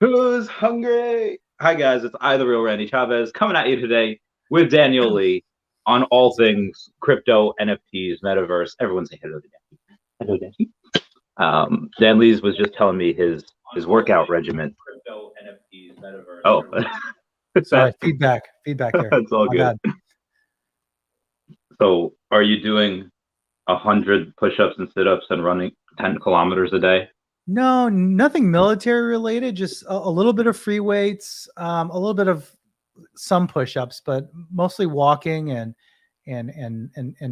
Who's hungry? Hi guys, it's I the real Randy Chavez coming at you today with Daniel Lee on all things crypto, NFTs, Metaverse. Everyone say hello to Danny. Hello, Danny. Dan Lees was just telling me his workout regimen. Crypto, NFTs, Metaverse. Oh, sorry, feedback there. That's all My good. bad. So, are you doing 100 push-ups and sit-ups and running 10 kilometers a day? No, nothing military related. Just a little bit of free weights, a little bit of some push-ups, but mostly walking and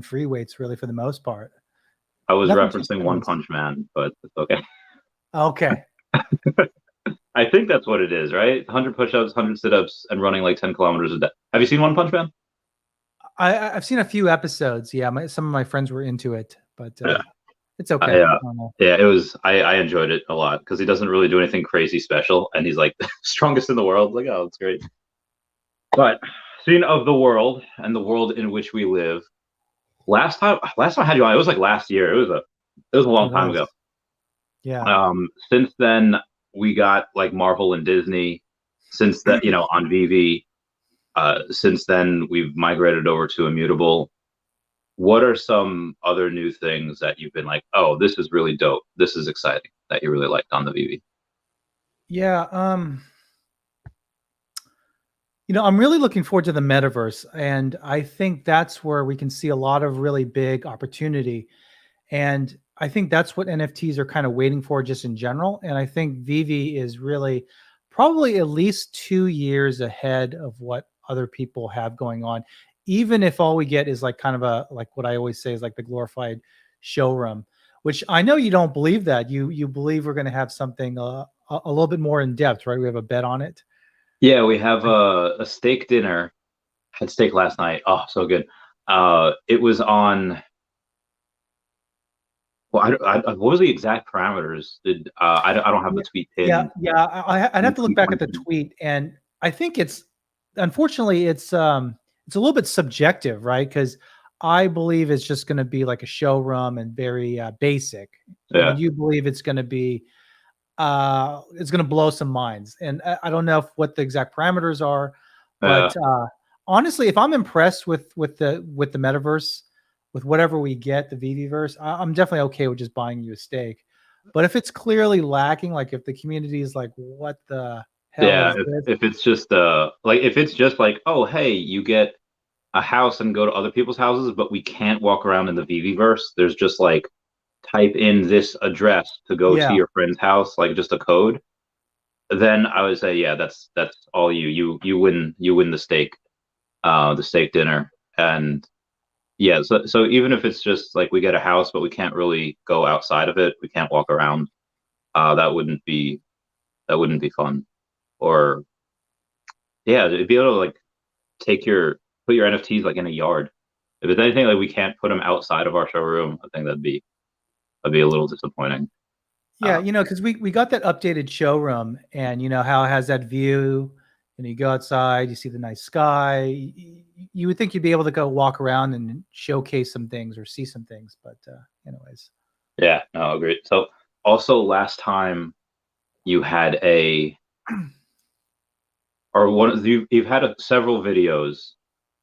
free weights, really, for the most part. I was Nothing referencing One Punch Man, but it's okay. Okay. I think that's what it is, right? 100 push-ups, 100 sit-ups, and running like 10 kilometers a day. Have you seen One Punch Man? I've seen a few episodes. Yeah, some of my friends were into it, but Yeah. it's okay. Yeah, it was. I enjoyed it a lot because he doesn't really do anything crazy special, and he's like the strongest in the world. Like, oh, it's great. But speaking of the world and the world in which we live, last time I had you on, it was like last year. It was a long time ago. Yeah. Since then, we got like Marvel and Disney. Since that, on Veve. Since then, we've migrated over to Immutable. What are some other new things that you've been like, oh, this is really dope, this is exciting, that you really liked on the Veve? Yeah. I'm really looking forward to the metaverse, and I think that's where we can see a lot of really big opportunity. And I think that's what NFTs are kind of waiting for just in general. And I think Veve is really probably at least 2 years ahead of what other people have going on, even if all we get is like kind of like what I always say is like the glorified showroom, which I know you don't believe that. You believe we're going to have something a little bit more in depth, right? We have a bet on it. Yeah, we have a steak dinner. Had steak last night. Oh, so good. It was on. Well, what was the exact parameters? I don't have the tweet pinned. Yeah. I'd have to look back at the tweet, and I think unfortunately it's a little bit subjective, right? Because I believe it's just going to be like a showroom and very basic. Yeah. And you believe it's going to be it's going to blow some minds. And I don't know what the exact parameters are, but honestly, if I'm impressed with the metaverse, with whatever we get, the Veveverse, I'm definitely okay with just buying you a steak. But if it's clearly lacking, like if the community is like, what the hell is this? If it's just if it's just like, oh, hey, you get a house and go to other people's houses, but we can't walk around in the Veveverse. There's just like, type in this address to go to your friend's house, like just a code. Then I would say, yeah, that's all you win the steak dinner. And yeah, so even if it's just like we get a house but we can't really go outside of it, we can't walk around, that wouldn't be fun. Or yeah, to be able to like put your NFTs like in a yard. If it's anything like we can't put them outside of our showroom, I think that'd be a little disappointing. Yeah, because we got that updated showroom, and how it has that view, and you go outside, you see the nice sky. You would think you'd be able to go walk around and showcase some things or see some things, but anyways. Yeah, no, agreed. So also last time you had you've had several videos,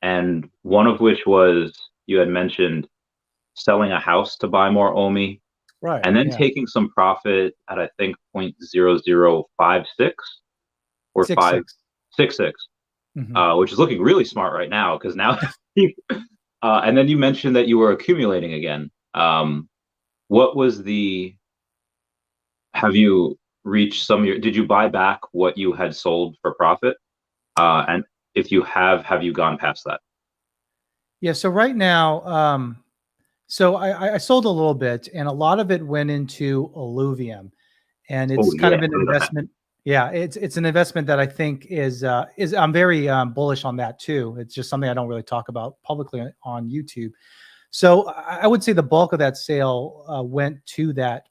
and one of which was you had mentioned selling a house to buy more OMI. Right. And then taking some profit at, I think, 0.0056 or 566, which is looking really smart right now because now, and then you mentioned that you were accumulating again. What was have you reached did you buy back what you had sold for profit? And if you have you gone past that? Yeah. So right now, so I sold a little bit, and a lot of it went into Illuvium, and it's kind of an investment. Yeah, it's an investment that I think is I'm very bullish on that too. It's just something I don't really talk about publicly on YouTube. So I would say the bulk of that sale went to that.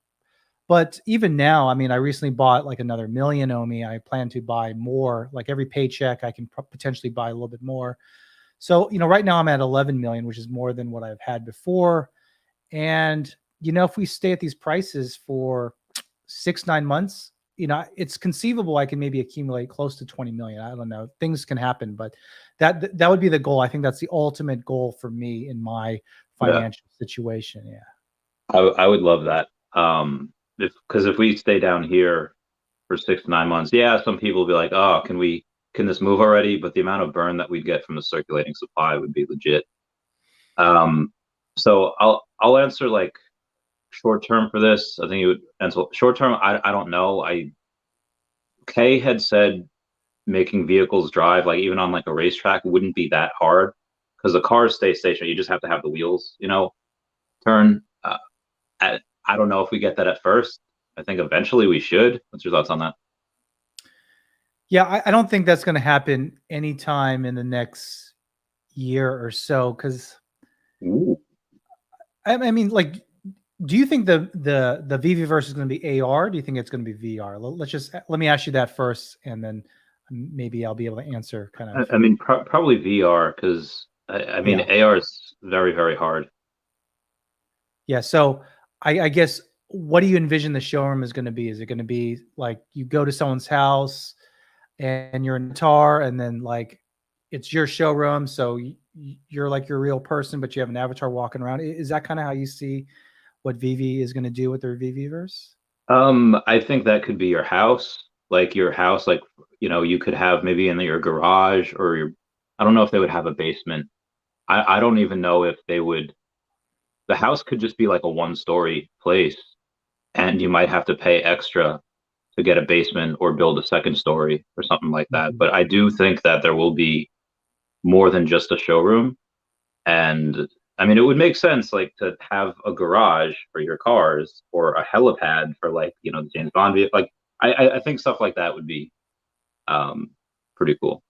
But even now, I mean, I recently bought like another million OMI. I plan to buy more. Like every paycheck, I can potentially buy a little bit more. So, right now I'm at 11 million, which is more than what I've had before. And, if we stay at these prices for 6-9 months, it's conceivable I can maybe accumulate close to 20 million. I don't know. Things can happen, but that would be the goal. I think that's the ultimate goal for me in my financial situation. Yeah. I would love that. Because if we stay down here for 6 to 9 months, some people will be like, oh, can this move already? But the amount of burn that we'd get from the circulating supply would be legit. So I'll answer like short term for this. I think it would answer short term. I don't know. Kay had said making vehicles drive, like even on like a racetrack, wouldn't be that hard because the cars stay stationary. You just have to have the wheels, turn. I don't know if we get that at first. I think eventually we should. What's your thoughts on that? Yeah, I don't think that's going to happen anytime in the next year or so. Because I mean, like, do you think the Veveverse is going to be AR? Do you think it's going to be VR? Let me ask you that first, and then maybe I'll be able to answer kind of. I mean, probably VR because I mean AR is very, very hard. Yeah. So I guess, what do you envision the showroom is going to be? Is it going to be like you go to someone's house and you're in a car, and then like it's your showroom, so you're like your real person, but you have an avatar walking around? Is that kind of how you see what Veve is going to do with their Veveverse? I think that could be your house, like you could have maybe in your garage or I don't know if they would have a basement. I don't even know if they would. The house could just be like a 1-story place, and you might have to pay extra to get a basement or build a 2nd story or something like that. Mm-hmm. But I do think that there will be more than just a showroom. And I mean, it would make sense like to have a garage for your cars or a helipad for like, the James Bond vehicle. Like I think stuff like that would be pretty cool.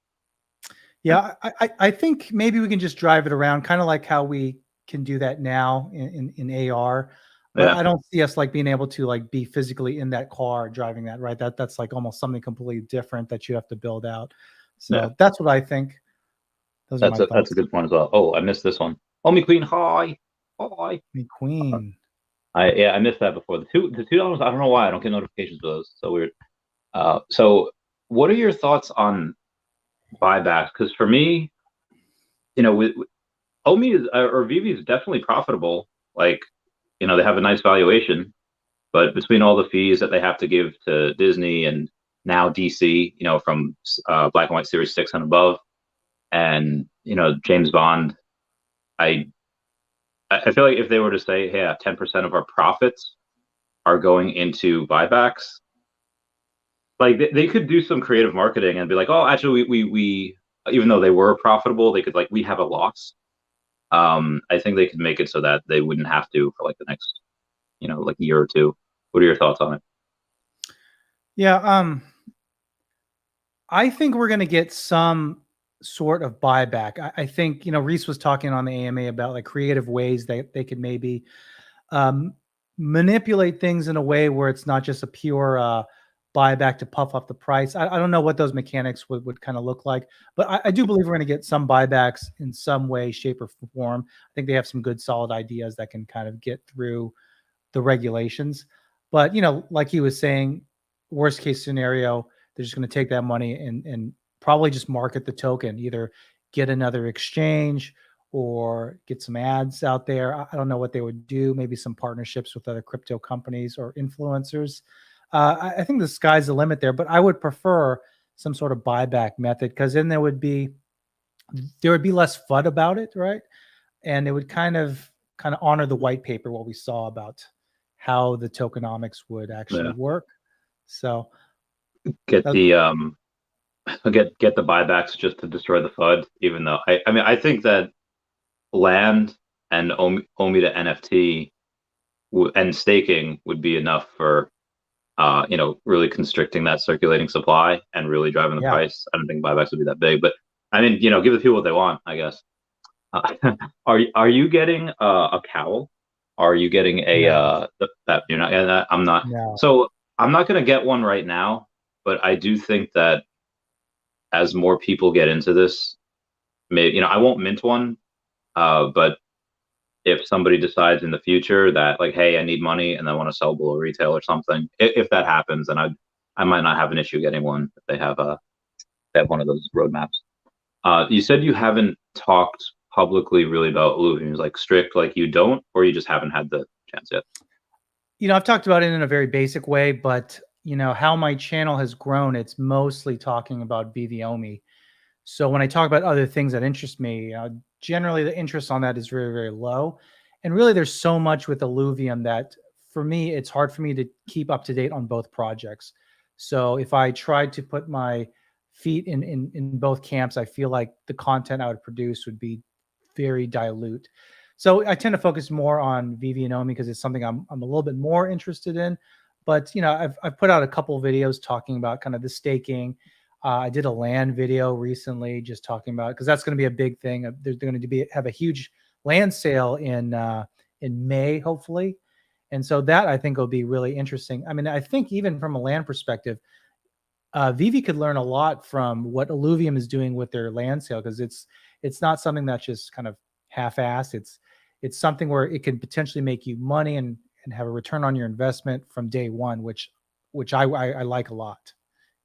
Yeah, I think maybe we can just drive it around, kind of like how we can do that now in AR. But I don't see us like being able to like be physically in that car driving that, right? That's like almost something completely different that you have to build out. So that's what I think. That's a good point as well. Oh, I missed this one. Oh, me queen, hi. Me queen. I missed that before. The $2, I don't know why I don't get notifications for those. So weird. So what are your thoughts on buybacks? Because for me, with OMI or Veve is definitely profitable. Like, they have a nice valuation, but between all the fees that they have to give to Disney and now DC, from Black and White Series 6 and above, and James Bond, I feel like if they were to say, hey, 10% of our profits are going into buybacks, like they could do some creative marketing and be like, oh, actually, we even though they were profitable, they could like, we have a loss. I think they could make it so that they wouldn't have to for like the next, like year or two. What are your thoughts on it? Yeah, I think we're going to get some sort of buyback. I think, Reese was talking on the AMA about like creative ways that they could maybe manipulate things in a way where it's not just a pure buyback to puff up the price. I don't know what those mechanics would kind of look like, but I do believe we're going to get some buybacks in some way, shape, or form. I think they have some good, solid ideas that can kind of get through the regulations. But, like he was saying, worst case scenario, they're just going to take that money and probably just market the token, either get another exchange or get some ads out there. I don't know what they would do, maybe some partnerships with other crypto companies or influencers. I think the sky's the limit there, but I would prefer some sort of buyback method, because then there would be less FUD about it, right? And it would kind of honor the white paper, what we saw about how the tokenomics would actually work. So get the buybacks just to destroy the FUD, even though I think that land and OMI to NFT and staking would be enough for really constricting that circulating supply and really driving the price. I don't think buybacks would be that big, but I mean, give the people what they want, I guess. Are you getting a cowl? Are you getting a that you're not? I'm not. No. So I'm not going to get one right now, but I do think that as more people get into this, maybe I won't mint one, but if somebody decides in the future that like, hey, I need money and I want to sell below retail or something, if that happens, then I might not have an issue getting one if they have one of those roadmaps. You said you haven't talked publicly really about Illuvium, like strict, like you don't, or you just haven't had the chance yet? I've talked about it in a very basic way, but how my channel has grown, it's mostly talking about Veve OMI. So when I talk about other things that interest me, generally the interest on that is very, very low. And really there's so much with Illuvium that for me, it's hard for me to keep up to date on both projects. So if I tried to put my feet in both camps, I feel like the content I would produce would be very dilute. So I tend to focus more on Veve and OMI because it's something I'm a little bit more interested in. But I've put out a couple of videos talking about kind of the staking. I did a land video recently, just talking about, because that's going to be a big thing. There's going to have a huge land sale in May, hopefully, and so that I think will be really interesting. I mean, I think even from a land perspective, Veve could learn a lot from what Illuvium is doing with their land sale, because it's not something that's just kind of half-assed. It's something where it can potentially make you money and have a return on your investment from day one, which I like a lot.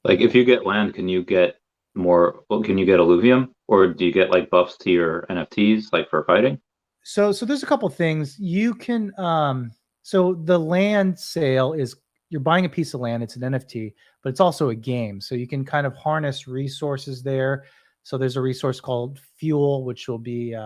Like if you get land, can you get more? Well, can you get Illuvium, or do you get like buffs to your NFTs, like for fighting? So there's a couple things you can. So the land sale is you're buying a piece of land. It's an NFT, but it's also a game. So you can kind of harness resources there. So there's a resource called Fuel, which will be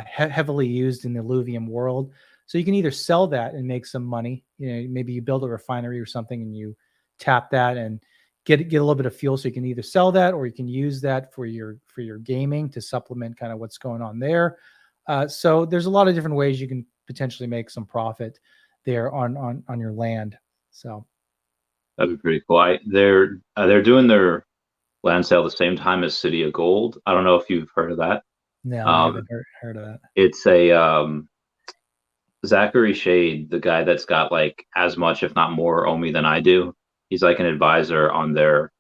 heavily used in the Illuvium world. So you can either sell that and make some money. Maybe you build a refinery or something and you tap that and get a little bit of fuel. So you can either sell that or you can use that for your gaming to supplement kind of what's going on there. So there's a lot of different ways you can potentially make some profit there on your land. So that'd be pretty cool. They're doing their land sale the same time as City of Gold. I don't know if you've heard of that. No, I haven't heard of that. It's a Zachary Shade, the guy that's got like as much, if not more, OMI than I do. He's like an advisor on their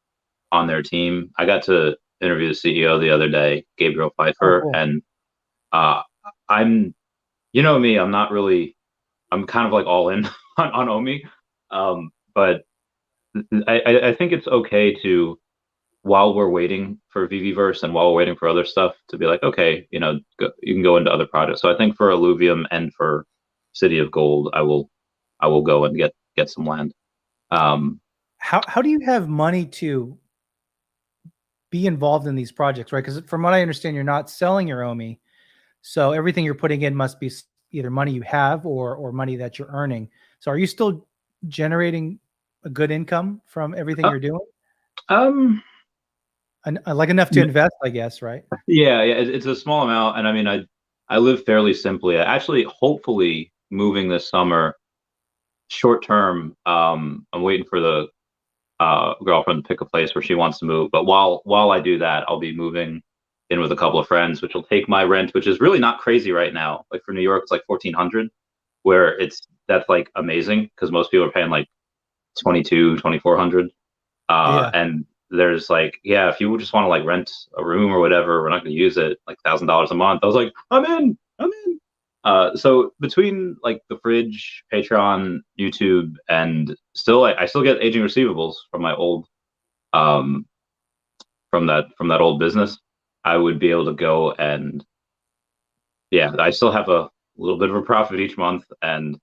team. I got to interview the CEO the other day, Gabriel Pfeiffer, cool. And I'm, me, I'm kind of like all in on OMI, but I think it's okay to, while we're waiting for Veveverse and while we're waiting for other stuff, to be like, okay, you can go into other projects. So I think for Illuvium and for City of Gold, I will go and get some land. How do you have money to be involved in these projects, right? Because from what I understand, you're not selling your OMI, so everything you're putting in must be either money you have or money that you're earning. So are you still generating a good income from everything you're doing? Like enough to invest, I guess, right? Yeah, it's a small amount, and I mean, I live fairly simply. Actually, hopefully, moving this summer, short term. I'm waiting for the girlfriend to pick a place where she wants to move. But while I do that, I'll be moving in with a couple of friends, which will take my rent, which is really not crazy right now. Like for New York, it's like $1,400, where that's like amazing because most people are paying like $2,200-$2,400. And there's like, if you just want to like rent a room or whatever, we're not going to use it, like $1,000 a month. I was like, I'm in. So between like the fridge, Patreon, YouTube, and I still get aging receivables from my old, from that old business, I would be able to go and, I still have a little bit of a profit each month, and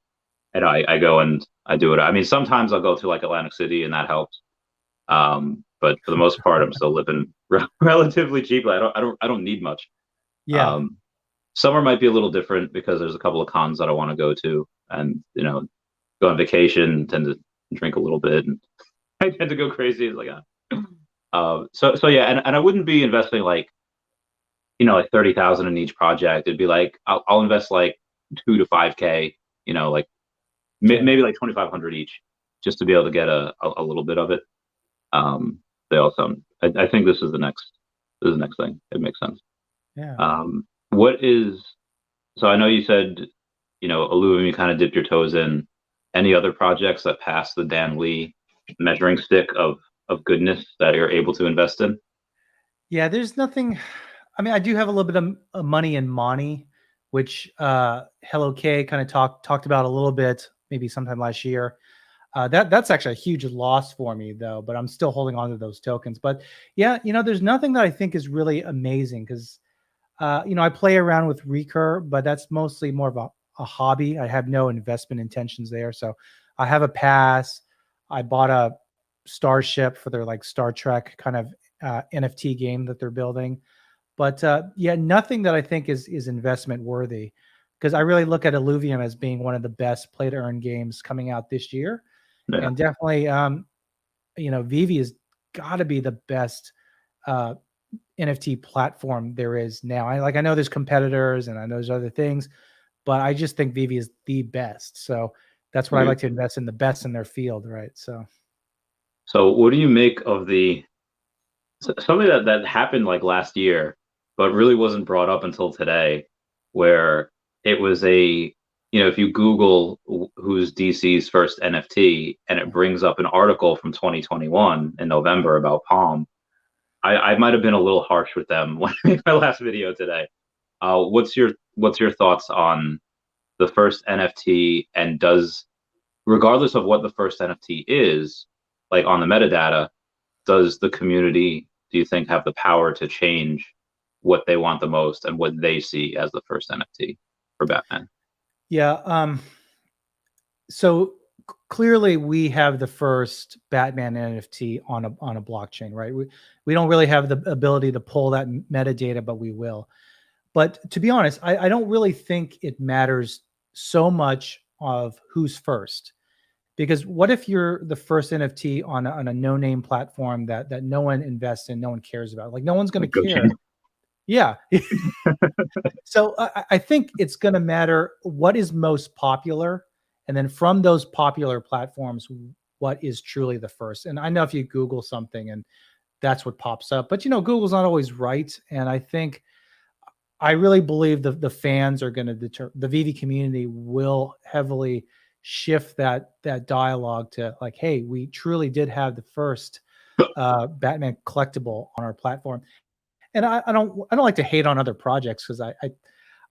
I go and I do it. I mean, sometimes I'll go to like Atlantic City, and that helps. But for the most part, I'm still living relatively cheaply. I don't need much. Yeah. Summer might be a little different because there's a couple of cons that I want to go to, and go on vacation, tend to drink a little bit, and I tend to go crazy. It's like, so yeah, and I wouldn't be investing like, like 30,000 in each project. It'd be like I'll invest like 2 to 5K, like maybe like 2,500 each, just to be able to get a little bit of it. They also, I think this is the next thing. It makes sense. Yeah. So I know you said, Illuvium, you kind of dipped your toes in. Any other projects that pass the Dan Lee measuring stick of goodness that you're able to invest in? Yeah, there's nothing. I mean, I do have a little bit of money in Money, which Hello K kind of talked about a little bit, maybe sometime last year. That's actually a huge loss for me though, but I'm still holding on to those tokens. But yeah, there's nothing that I think is really amazing because, I play around with Recur, but that's mostly more of a hobby. I have no investment intentions there. So I have a pass. I bought a Starship for their like Star Trek kind of NFT game that they're building. But yeah, nothing that I think is investment worthy because I really look at Illuvium as being one of the best play to earn games coming out this year. Yeah. And definitely, Veve has got to be the best NFT platform there is now. I know there's competitors and I know there's other things, but I just think Veve is the best. So that's what I like to invest in, the best in their field, right? So what do you make of something that happened like last year, but really wasn't brought up until today, where it was if you Google who's DC's first NFT and it brings up an article from 2021 in November about Palm, I might have been a little harsh with them when I made my last video today. What's your thoughts on the first NFT, and regardless of what the first NFT is, like on the metadata, does the community, do you think, have the power to change what they want the most and what they see as the first NFT for Batman? Yeah. So clearly we have the first Batman NFT on a blockchain, right? We don't really have the ability to pull that metadata, but we will. But to be honest, I don't really think it matters so much of who's first. Because what if you're the first NFT on a no-name platform that no one invests in, no one cares about? Like no one's going to care. Yeah. So I think it's going to matter what is most popular. And then from those popular platforms, what is truly the first? And I know if you Google something and that's what pops up, but Google's not always right. And I really believe the fans are going to the Veve community will heavily shift that dialogue to like, hey, we truly did have the first Batman collectible on our platform. And I don't like to hate on other projects because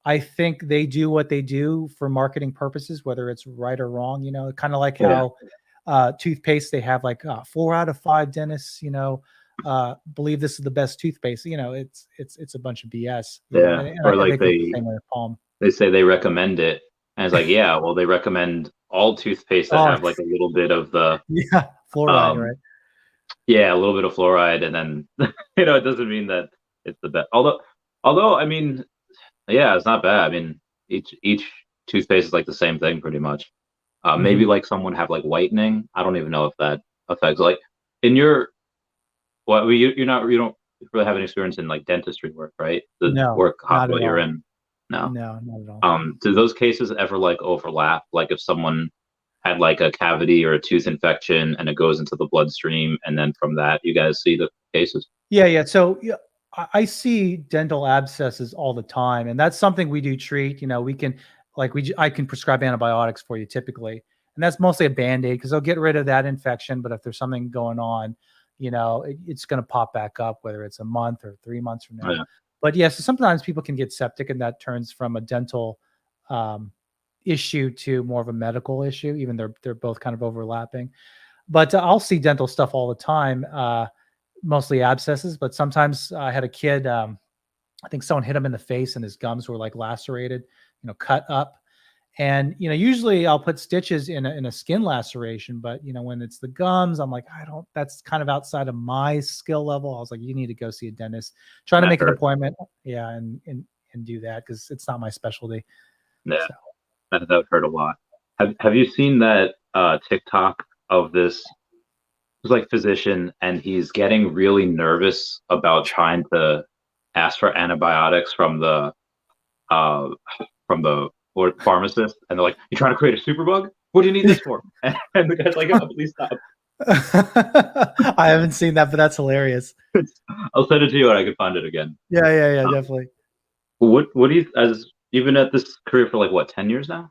I think they do what they do for marketing purposes, whether it's right or wrong. Kind of like how toothpaste, they have like 4 out of 5 dentists, believe this is the best toothpaste. It's a bunch of BS. Or like they say they recommend it, and it's like, yeah, well, they recommend all toothpaste that have like a little bit of the fluoride, right? Yeah, a little bit of fluoride, and then it doesn't mean that it's the best. Although I mean, yeah, it's not bad. I mean, each toothpaste is like the same thing pretty much. Maybe like some would have like whitening. I don't even know if that affects like in your. Well, you don't really have an experience in like dentistry work, right? No, work hospital you're in. No, not at all. Do those cases ever like overlap? Like if someone had like a cavity or a tooth infection and it goes into the bloodstream, and then from that you guys see the cases? Yeah. So I see dental abscesses all the time, and that's something we do treat. We can I can prescribe antibiotics for you typically, and that's mostly a Band-Aid because they'll get rid of that infection. But if there's something going on, it's going to pop back up, whether it's a month or 3 months from now. Yeah. But so sometimes people can get septic, and that turns from a dental issue to more of a medical issue, even they're both kind of overlapping. But I'll see dental stuff all the time, mostly abscesses. But sometimes I had a kid, I think someone hit him in the face and his gums were like lacerated, cut up. And, usually I'll put stitches in a skin laceration, but, when it's the gums, I'm like, that's kind of outside of my skill level. I was like, you need to go see a dentist, try to make an appointment. Yeah. And do that because it's not my specialty. Yeah. So. That hurt a lot. Have you seen that TikTok of this like physician, and he's getting really nervous about trying to ask for antibiotics from the or pharmacist, and they're like, "You trying to create a superbug? What do you need this for?" And the guy's like, "Oh, please stop." I haven't seen that, but that's hilarious. I'll send it to you, and I can find it again. Yeah, definitely. What do you, as you've been at this career for like what, 10 years now?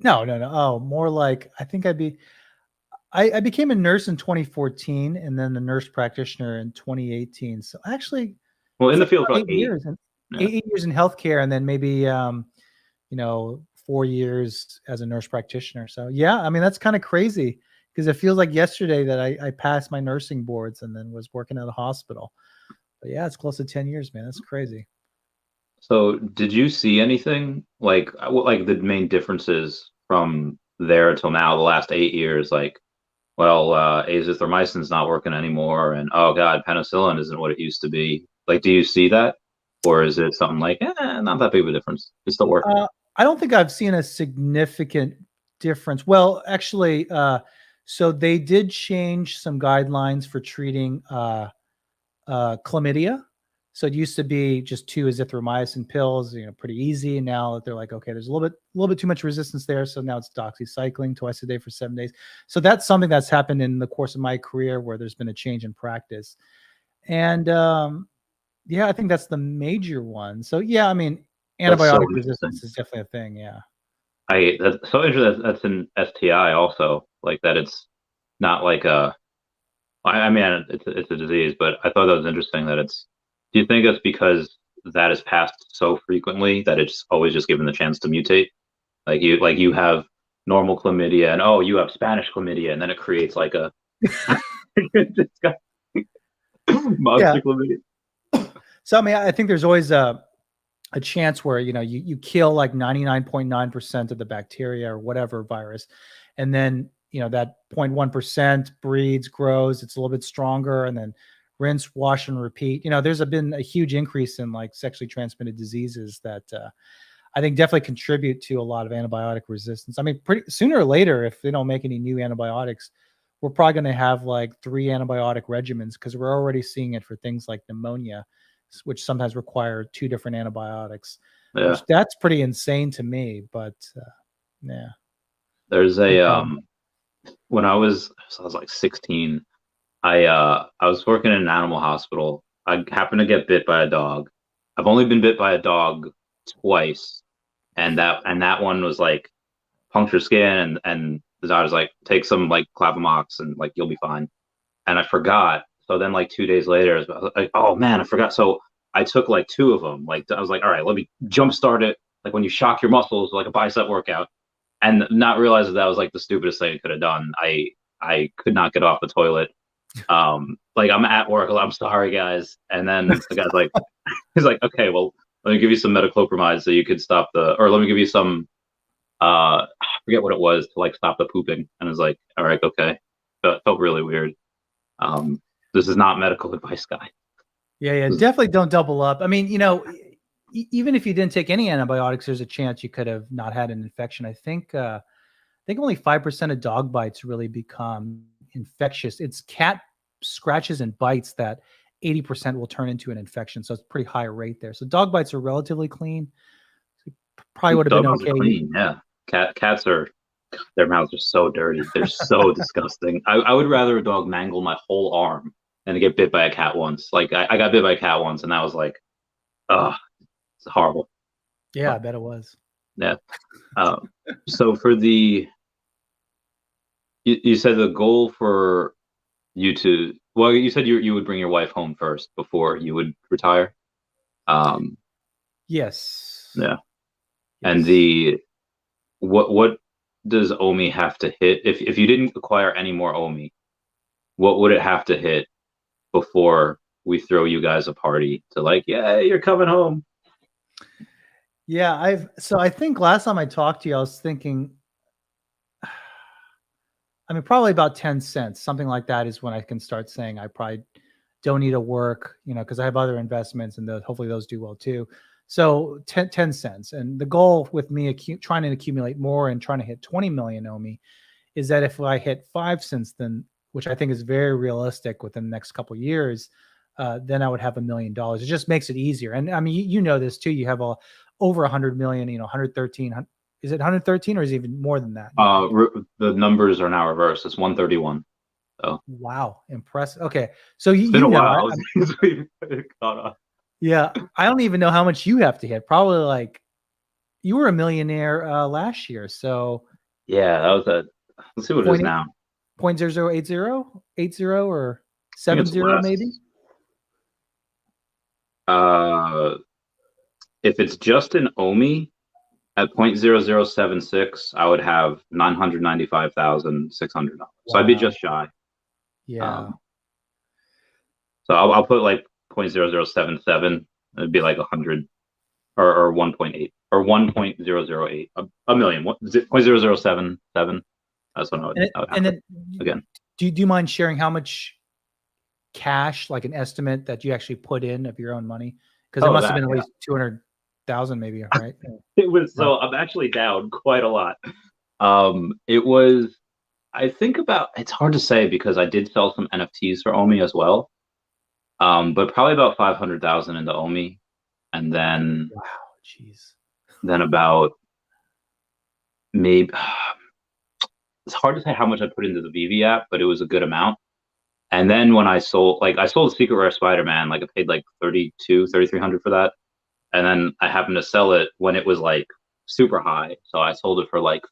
No. Oh, more like I think I became a nurse in 2014, and then a nurse practitioner in 2018. So actually, well, in the field for like 8 years, and 8 years in healthcare, and then maybe 4 years as a nurse practitioner. So yeah, I mean, that's kind of crazy. because it feels like yesterday that I passed my nursing boards and then was working at a hospital. But yeah, it's close to 10 years, man. That's crazy. So did you see anything like the main differences from there till now, the last 8 years? Like, well, azithromycin's not working anymore, and oh God, penicillin isn't what it used to be. Like, do you see that? Or is it something like, not that big of a difference? It still works. I don't think I've seen a significant difference. Well, actually, so they did change some guidelines for treating chlamydia. So it used to be just 2 azithromycin pills, pretty easy. And now they're like, okay, there's a little bit too much resistance there. So now it's doxycycline twice a day for 7 days. So that's something that's happened in the course of my career where there's been a change in practice. And yeah, I think that's the major one. So yeah, I mean, antibiotic resistance is definitely a thing. Yeah. That's so interesting. That's an STI also, like that. It's not like I mean, it's a disease, but I thought that was interesting that it's. Do you think it's because that is passed so frequently that it's always just given the chance to mutate? Like you have normal chlamydia, and you have Spanish chlamydia, and then it creates like a monster chlamydia. So I mean, I think there's always a chance where you kill like 99.9% of the bacteria or whatever virus, and then that 0.1% breeds, grows, it's a little bit stronger, and then rinse, wash, and repeat. There's been a huge increase in like sexually transmitted diseases that I think definitely contribute to a lot of antibiotic resistance. I mean, sooner or later, if they don't make any new antibiotics, we're probably going to have like 3 antibiotic regimens, because we're already seeing it for things like pneumonia, which sometimes require 2 different antibiotics. Yeah. Which that's pretty insane to me, but yeah. There's a when I was like 16, I was working in an animal hospital. I happened to get bit by a dog. I've only been bit by a dog twice, and that one was like puncture skin, and the doctor's like, take some like Clavamox and like you'll be fine. And I forgot. So then like 2 days later, I was like, oh man, I forgot. So I took like 2 of them. Like I was like, all right, let me jumpstart it. Like when you shock your muscles, like a bicep workout, and not realize that was like the stupidest thing I could have done. I could not get off the toilet. Like I'm at work, I'm sorry guys, and then the guy's like, he's like, okay, well, let me give you some metoclopramide so you could stop or let me give you some, I forget what it was, to like stop the pooping. And I was like, all right, okay. Felt really weird. This is not medical advice, guy. Yeah, definitely don't double up. I mean, even if you didn't take any antibiotics, there's a chance you could have not had an infection. I think only 5% of dog bites really become infectious. It's cat scratches and bites that 80% will turn into an infection. So it's a pretty high rate there. So dog bites are relatively clean. So probably would have been okay. Clean, yeah. Cats their mouths are so dirty. They're so disgusting. I would rather a dog mangle my whole arm than to get bit by a cat once. Like I got bit by a cat once, and I was like, it's horrible. Yeah, I bet it was. Yeah. So for you said the goal for you you said you would bring your wife home first before you would retire. Yes. Yeah. Yes. And what does OMI have to hit? If you didn't acquire any more OMI, what would it have to hit before we throw you guys a party to like, yeah, you're coming home? Yeah, I think last time I talked to you, I was thinking, I mean, probably about 10 cents, something like that is when I can start saying I probably don't need to work, because I have other investments and hopefully those do well too. So 10 cents. And the goal with me trying to accumulate more and trying to hit 20 million OMI is that if I hit 5 cents, then, which I think is very realistic within the next couple of years, then I would have $1 million. It just makes it easier. And I mean, you know this too. You have over 100 million, 113. Is it 113 or is it even more than that? The numbers are now reversed. It's 131. So. Wow, impressive. Okay, so it's been a while. Yeah, I don't even know how much you have to hit. Probably like you were a millionaire last year. So yeah, that was let's see what it is now. 0.0080, 80 or 70 maybe. If it's just an OMI, At 0.0076, I would have $995,600. Wow. So I'd be just shy. Yeah. So I'll put like 0.0077. It'd be like 100 or 1.8 or 1.008 a million. 0.0077. That's what I would have. And then again. Do you mind sharing how much cash, like an estimate that you actually put in of your own money? Because it must have been at least 200,000, maybe, right? It was so. I'm actually down quite a lot. It was. I think about. It's hard to say because I did sell some NFTs for OMI as well. But probably about 500,000 into OMI, and then wow, jeez. Then about maybe it's hard to say how much I put into the Veve app, but it was a good amount. And then when I sold Secret Rare Spider-Man, like I paid like 3,300 for that. And then I happened to sell it when it was like super high. So I sold it for like,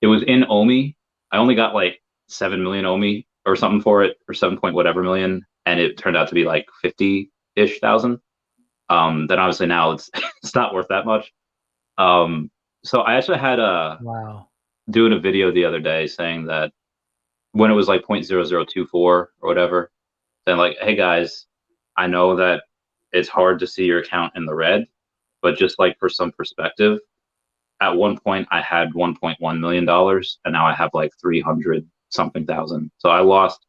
it was in OMI. I only got like 7 million OMI or something for it, or 7 point whatever million. And it turned out to be like 50-ish thousand. Then obviously now it's not worth that much. So I actually had doing a video the other day saying that when it was like 0.0024 or whatever, then like, hey guys, I know that it's hard to see your account in the red, but just like for some perspective, at one point I had $1.1 million and now I have like 300 something thousand. So I lost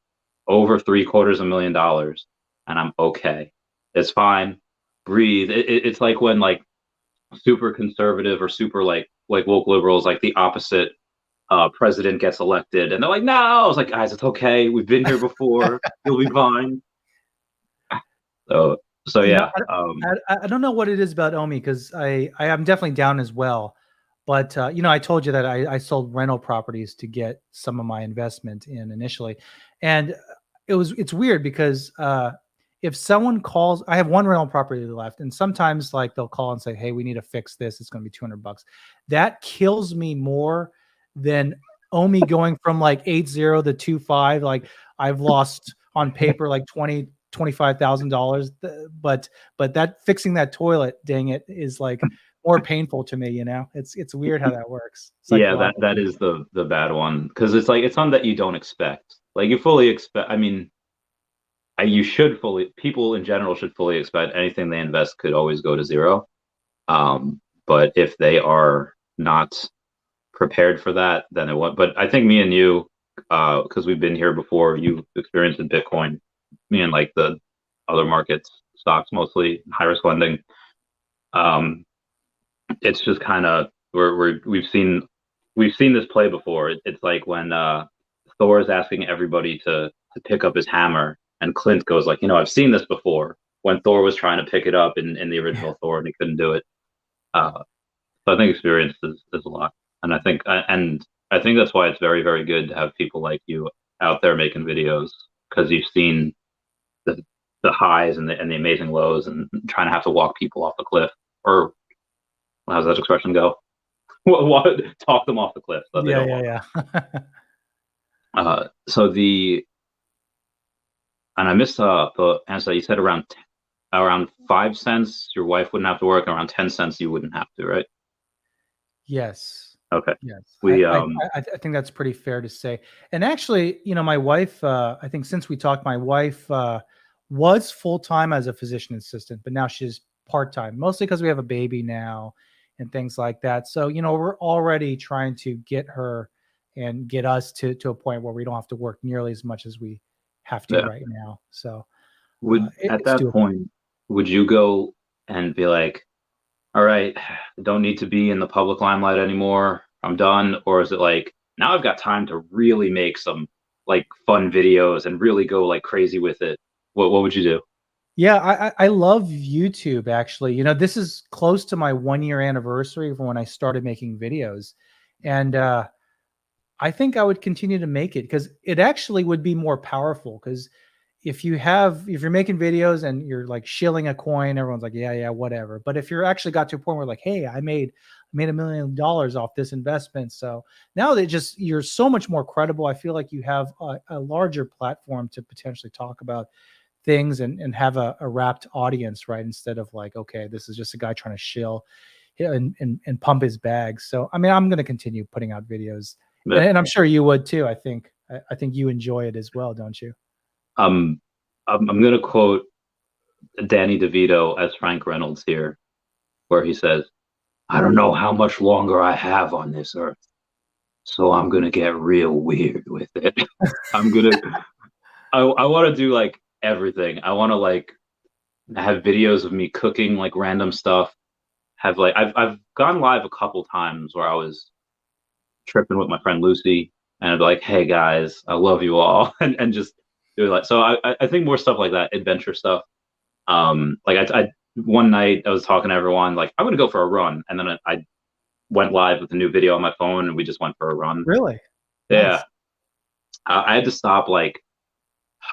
over $750,000 and I'm okay. It's fine. Breathe. It's like when like super conservative or super like woke liberals, like the opposite president gets elected and they're like, no, I was like, guys, it's okay. We've been here before. You'll be fine. So yeah. I don't know what it is about OMI because I am definitely down as well. But I told you that I sold rental properties to get some of my investment in initially. And it's weird because if someone calls, I have one rental property left, and sometimes like they'll call and say, hey, we need to fix this. It's going to be $200. That kills me more than OMI going from like 8.0 to 2.5. Like I've lost on paper like $25,000, but that fixing that toilet, dang it, is like more painful to me. It's weird how that works. Yeah, that is the bad one because it's like it's something that you don't expect. Like you fully expect. I mean, people in general should fully expect anything they invest could always go to zero. But if they are not prepared for that, then it won't. But I think me and you, because we've been here before, you've experienced in Bitcoin, me and like the other markets, stocks mostly, high risk lending. It's just kind of we've seen this play before. It's like when Thor is asking everybody to pick up his hammer, and Clint goes like, I've seen this before. When Thor was trying to pick it up in the original Thor, and he couldn't do it. So I think experience is a lot, and I think that's why it's very, very good to have people like you out there making videos because you've seen the highs and the amazing lows, and trying to have to walk people off the cliff, or how's that expression go? Talk them off the cliff. So yeah. And I missed the answer. You said around 5 cents your wife wouldn't have to work, and around 10 cents you wouldn't have to, right? Yes. Okay. Yes. I think that's pretty fair to say. And actually, my wife, I think since we talked, my wife was full-time as a physician assistant, but now she's part-time, mostly because we have a baby now and things like that. So, we're already trying to get her and get us to a point where we don't have to work nearly as much as we have to right now. So at that point, would you go and be like, all right, I don't need to be in the public limelight anymore, I'm done? Or is it like, now I've got time to really make some like fun videos and really go like crazy with it? What would you do? Yeah, I love YouTube, actually. This is close to my 1-year anniversary from when I started making videos. And I think I would continue to make it because it actually would be more powerful. Because if you're making videos and you're like shilling a coin, everyone's like, yeah, whatever. But if you're actually got to a point where like, hey, I made $1 million off this investment. So now you're so much more credible. I feel like you have a larger platform to potentially talk about things and have a wrapped audience, right? Instead of like, okay, this is just a guy trying to shill. and pump his bags. So I mean, I'm going to continue putting out videos, and I'm sure you would too. I think you enjoy it as well, don't you? I'm going to quote Danny DeVito as Frank Reynolds here, where he says, "I don't know how much longer I have on this earth, so I'm going to get real weird with it." I want to do like everything. I want to like have videos of me cooking like random stuff. Have like I've gone live a couple times where I was tripping with my friend Lucy, and I'd be like, "Hey guys, I love you all," and just do like. So I think more stuff like that, adventure stuff. Like I one night I was talking to everyone like I'm gonna go for a run, and then I went live with a new video on my phone, and we just went for a run. Really? Yeah. Nice. I had to stop like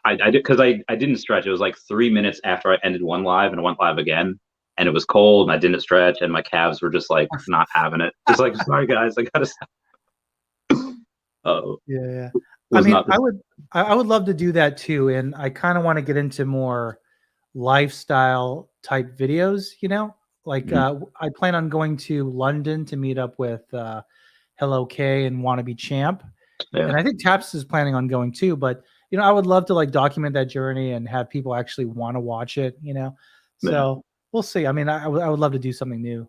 I did because I didn't stretch. It was like 3 minutes after I ended one live and I went live again, and it was cold and I didn't stretch, and my calves were just like not having it. Just like, sorry guys, I gotta stop. Yeah. I mean, I would love to do that too, and I kind of want to get into more lifestyle type videos. You know, like I plan on going to London to meet up with Hello K and Wannabe Champ, and I think Taps is planning on going too. But you know, I would love to like document that journey and have people actually want to watch it. You know, so we'll see. I mean, I would love to do something new.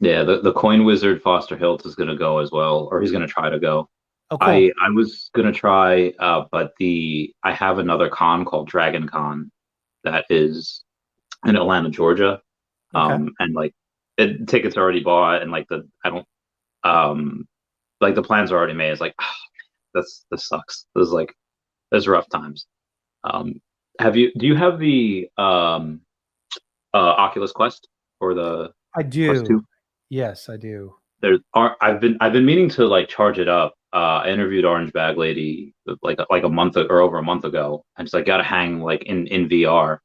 Yeah, the coin wizard Foster Hilt is going to go as well, or he's going to try to go. Oh, cool. I was gonna try, but I have another con called Dragon Con that is in Atlanta, Georgia, and like tickets are already bought, and like like the plans are already made. It's like this sucks. There's rough times. Do you have the Oculus Quest or the? I do. Quest 2? Yes, I do. I've been meaning to like charge it up. I interviewed Orange Bag Lady like a month or over a month ago, and it's like got to hang like in VR.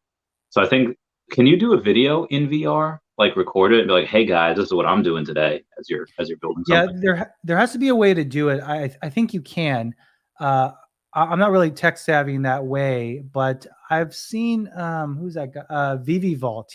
So I think, can you do a video in VR, like record it and be like, "Hey guys, this is what I'm doing today," as you're building something? Yeah, there has to be a way to do it. I think you can. I'm not really tech savvy in that way, but I've seen who's that guy? Veve Vault.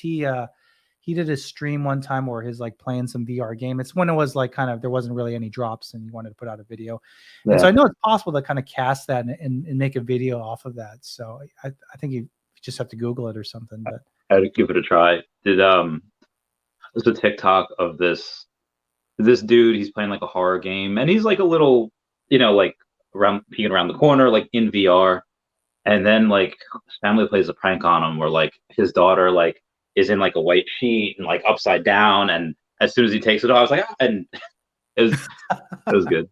He did a stream one time where he's like playing some VR game. It's when it was like kind of there wasn't really any drops and he wanted to put out a video. Yeah. And so I know it's possible to kind of cast that and make a video off of that. So I think you just have to Google it or something. But I'd give it a try. There's a TikTok of this dude. He's playing like a horror game, and he's like a little, you know, like peeking around the corner, like in VR. And then like his family plays a prank on him where like his daughter like is in like a white sheet and like upside down, and as soon as he takes it off, I was like, and it was good.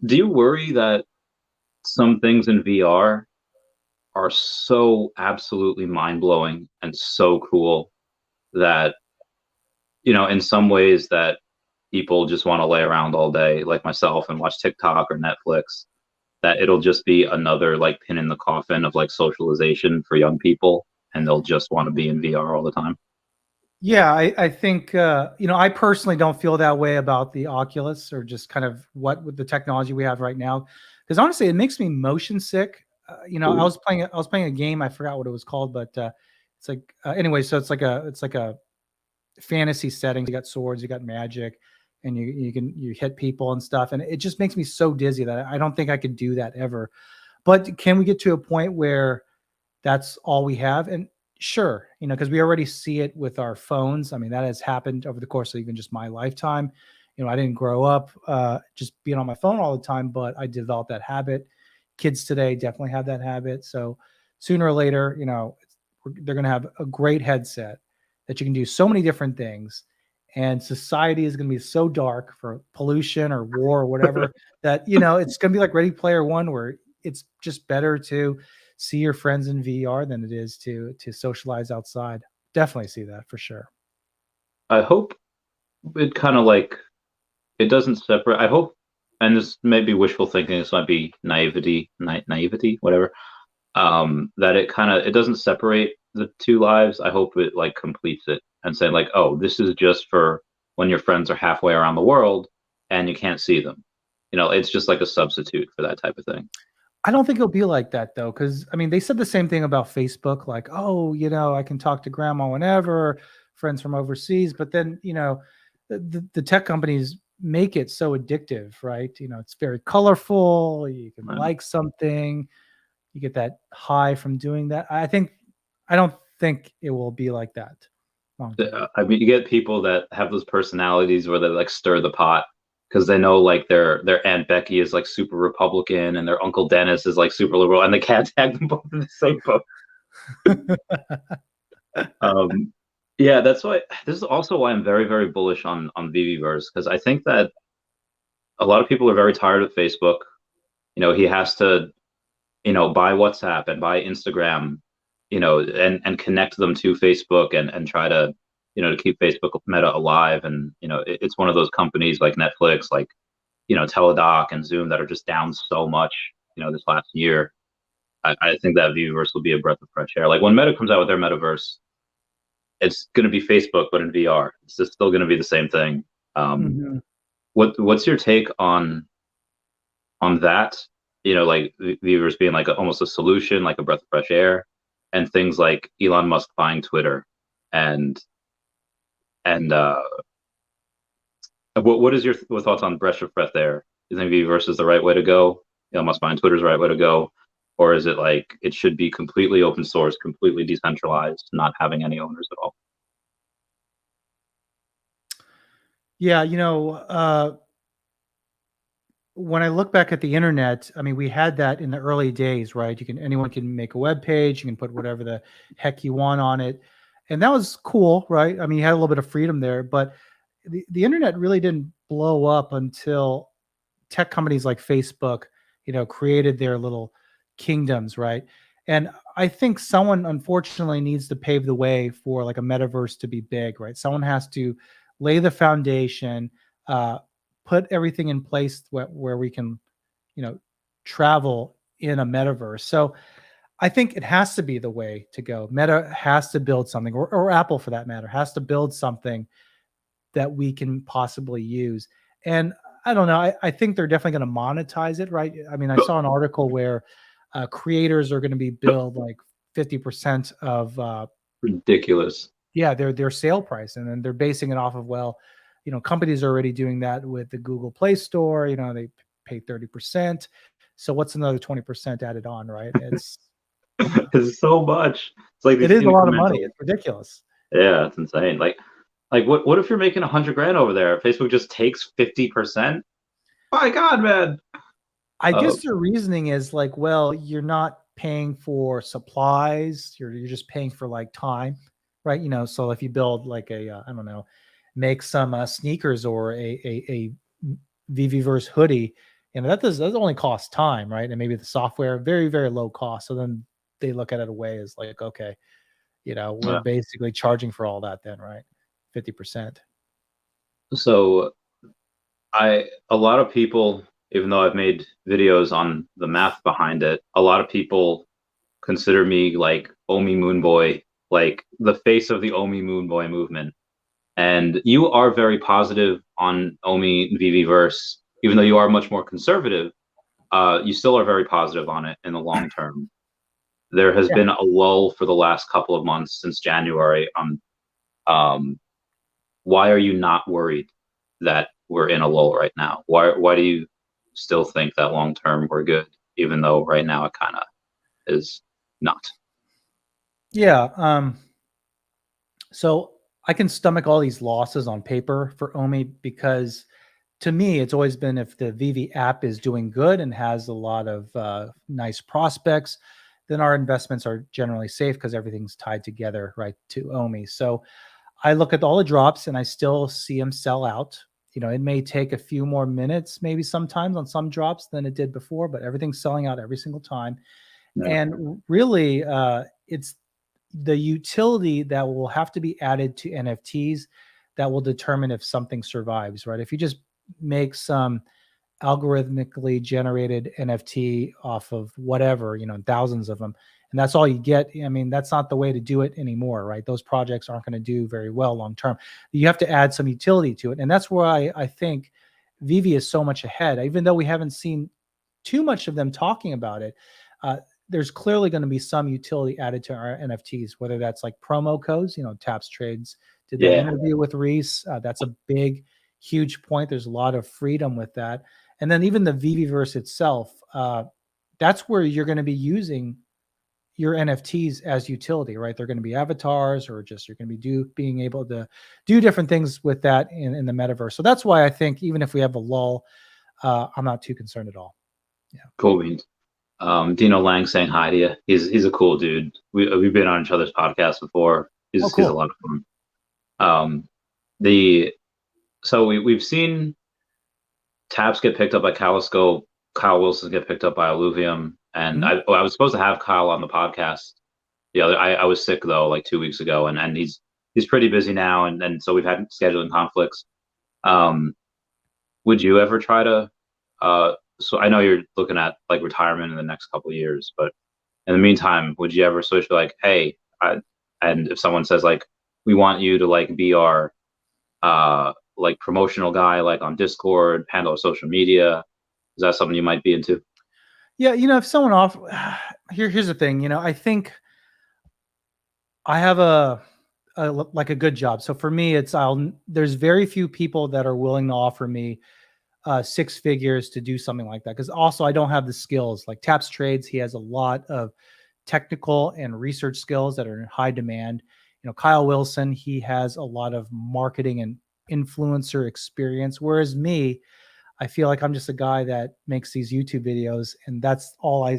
Do you worry that some things in VR are so absolutely mind-blowing and so cool that, you know, in some ways that people just want to lay around all day, like myself, and watch TikTok or Netflix, that it'll just be another like pin in the coffin of like socialization for young people, and they'll just want to be in VR all the time? Yeah, I think, you know, I personally don't feel that way about the Oculus or just kind of what with the technology we have right now. Because honestly, it makes me motion sick. You know, I was playing a game. I forgot what it was called, but it's like anyway. So it's like a fantasy setting. You got swords, you got magic, and you hit people and stuff. And it just makes me so dizzy that I don't think I could do that ever. But can we get to a point where that's all we have? And sure, you know, because we already see it with our phones. I mean, that has happened over the course of even just my lifetime. You know, I didn't grow up just being on my phone all the time, but I developed that habit. Kids today definitely have that habit. So sooner or later, you know, they're going to have a great headset that you can do so many different things. And society is going to be so dark for pollution or war or whatever that, you know, it's going to be like Ready Player One, where it's just better to see your friends in VR than it is to socialize outside. Definitely see that for sure. I hope it kind of like, it doesn't separate. I hope, and this may be wishful thinking, this might be naivety, whatever, that it doesn't separate the two lives. I hope it like completes it and say like, oh, this is just for when your friends are halfway around the world and you can't see them. You know, it's just like a substitute for that type of thing. I don't think it'll be like that though, because I mean, they said the same thing about Facebook, like, oh, you know, I can talk to grandma whenever, friends from overseas. But then, you know, the tech companies make it so addictive, right? It's very colorful. You can like something, you get that high from doing that. I don't think it will be like that long term. I mean, you get people that have those personalities where they like stir the pot because they know like their Aunt Becky is like super Republican and their Uncle Dennis is like super liberal, and they can't tag them both in the same boat. Yeah, that's why this is also why I'm very, very bullish on Viviverse, because I think that a lot of people are very tired of Facebook. He has to, buy WhatsApp and buy Instagram, and connect them to Facebook and try to, to keep Facebook Meta alive. And, it's one of those companies like Netflix, like, Teladoc and Zoom that are just down so much, this last year. I think that Viviverse will be a breath of fresh air. Like when Meta comes out with their Metaverse, it's going to be Facebook, but in VR. It's just still going to be the same thing. What's your take on that? Like Viviverse being like almost a solution, like a breath of fresh air, and things like Elon Musk buying Twitter, and what is your thoughts on breath of fresh air? Do you think Viviverse is the right way to go? Elon Musk buying Twitter is the right way to go? Or is it like it should be completely open source, completely decentralized, not having any owners at all? Yeah, when I look back at the internet, I mean, we had that in the early days, right? Anyone can make a web page, you can put whatever the heck you want on it. And that was cool, right? I mean, you had a little bit of freedom there, but the internet really didn't blow up until tech companies like Facebook, created their little kingdoms, right? And I think someone unfortunately needs to pave the way for like a metaverse to be big, right? Someone has to lay the foundation, put everything in place where we can, travel in a metaverse. So I think it has to be the way to go. Meta has to build something, or Apple for that matter, has to build something that we can possibly use. And I don't know. I think they're definitely going to monetize it, right? I mean, I saw an article where creators are going to be billed like 50% of ridiculous. Yeah, their sale price, and then they're basing it off of, well, companies are already doing that with the Google Play Store. They pay 30%. So what's another 20% added on, right? It's so much. It's like it is a lot of money. It's ridiculous. Yeah, it's insane. Like what if you're making $100,000 over there? Facebook just takes 50%? My God, man. I guess their reasoning is like, well, you're not paying for supplies, you're just paying for like time, right? So if you build like I don't know, make some sneakers or a Viviverse hoodie, that only costs time, right? And maybe the software, very, very low cost. So then they look at it away as like, okay, we're basically charging for all that then, right? 50%. So a lot of people, even though I've made videos on the math behind it, a lot of people consider me like OMI Moon Boy, like the face of the OMI Moon Boy movement. And you are very positive on OMI Viviverse, even though you are much more conservative. You still are very positive on it in the long term. There has been a lull for the last couple of months since January. Why are you not worried that we're in a lull right now? Why do you still think that long term we're good, even though right now it kind of is not? Yeah. So I can stomach all these losses on paper for OMI because to me, it's always been if the Veve app is doing good and has a lot of nice prospects, then our investments are generally safe because everything's tied together, right, to OMI. So I look at all the drops and I still see them sell out. It may take a few more minutes, maybe sometimes on some drops than it did before, but everything's selling out every single time. Yeah. And really, it's the utility that will have to be added to NFTs that will determine if something survives, right? If you just make some algorithmically generated NFT off of whatever, thousands of them, and that's all you get. I mean, that's not the way to do it anymore, right? Those projects aren't going to do very well long term. You have to add some utility to it. And that's why I think Veve is so much ahead. Even though we haven't seen too much of them talking about it, there's clearly going to be some utility added to our NFTs, whether that's like promo codes, taps, trades, did that interview with Reese. That's a big, huge point. There's a lot of freedom with that. And then even the Veveverse itself, that's where you're going to be using your NFTs as utility, right? They're going to be avatars, or just you're going to be being able to do different things with that in the metaverse. So that's why I think even if we have a lull, I'm not too concerned at all. Yeah. Cool beans. Dino Lang saying hi to you. He's a cool dude. We've been on each other's podcast before. He's a lot of fun. We've seen Taps get picked up by Calisco, Kyle Willson get picked up by Illuvium, and I was supposed to have Kyle on the podcast. I was sick though, like 2 weeks ago, and he's pretty busy now, and so we've had scheduling conflicts. Would you ever try to? So I know you're looking at like retirement in the next couple of years, but in the meantime, would you ever switch to like, hey, and if someone says like, we want you to like be our like promotional guy, like on Discord, handle our social media, is that something you might be into? Yeah, if someone here's the thing, I think I have a good job. So for me, there's very few people that are willing to offer me 6 figures to do something like that. Because also I don't have the skills. Like Taps Trades, he has a lot of technical and research skills that are in high demand. Kyle Willson, he has a lot of marketing and influencer experience. Whereas me, I feel like I'm just a guy that makes these YouTube videos, and that's all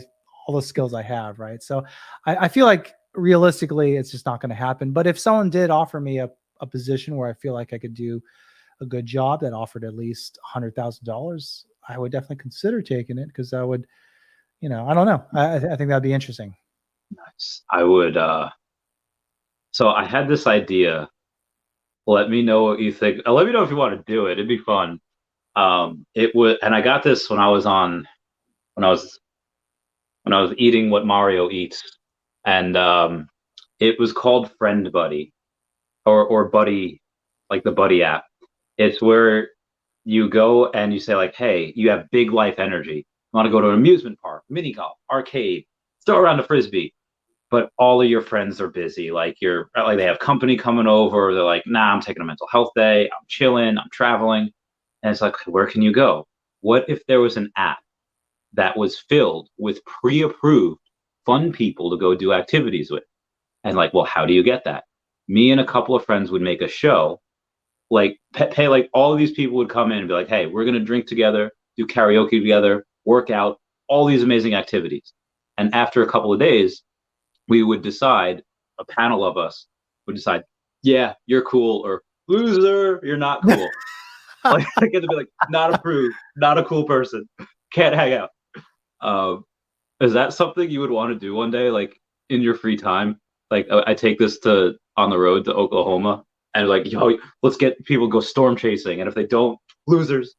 the skills I have, right? So I feel like realistically, it's just not going to happen. But if someone did offer me a position where I feel like I could do a good job that offered at least $100,000, I would definitely consider taking it, because that would, I don't know. I think that'd be interesting. Nice. I would. So I had this idea. Let me know what you think. Let me know if you want to do it. It'd be fun. It would, and I got this when I was eating what Mario eats, and it was called Friend Buddy, or Buddy, like the Buddy app. It's where you go and you say like, hey, you have big life energy. You want to go to an amusement park, mini golf, arcade, throw around a frisbee, but all of your friends are busy. Like they have company coming over. They're like, nah, I'm taking a mental health day. I'm chilling. I'm traveling. And it's like, where can you go? What if there was an app that was filled with pre-approved fun people to go do activities with? And like, well, how do you get that? Me and a couple of friends would make a show, like pay, like all of these people would come in and be like, hey, we're going to drink together, do karaoke together, work out, all these amazing activities. And after a couple of days, we would decide, a panel of us would decide, yeah, you're cool, or loser, you're not cool. Like I get to be like, not approved, not a cool person, can't hang out. Is that something you would want to do one day, like in your free time? Like I take this on the road to Oklahoma, and like, yo, let's get people go storm chasing, and if they don't, losers.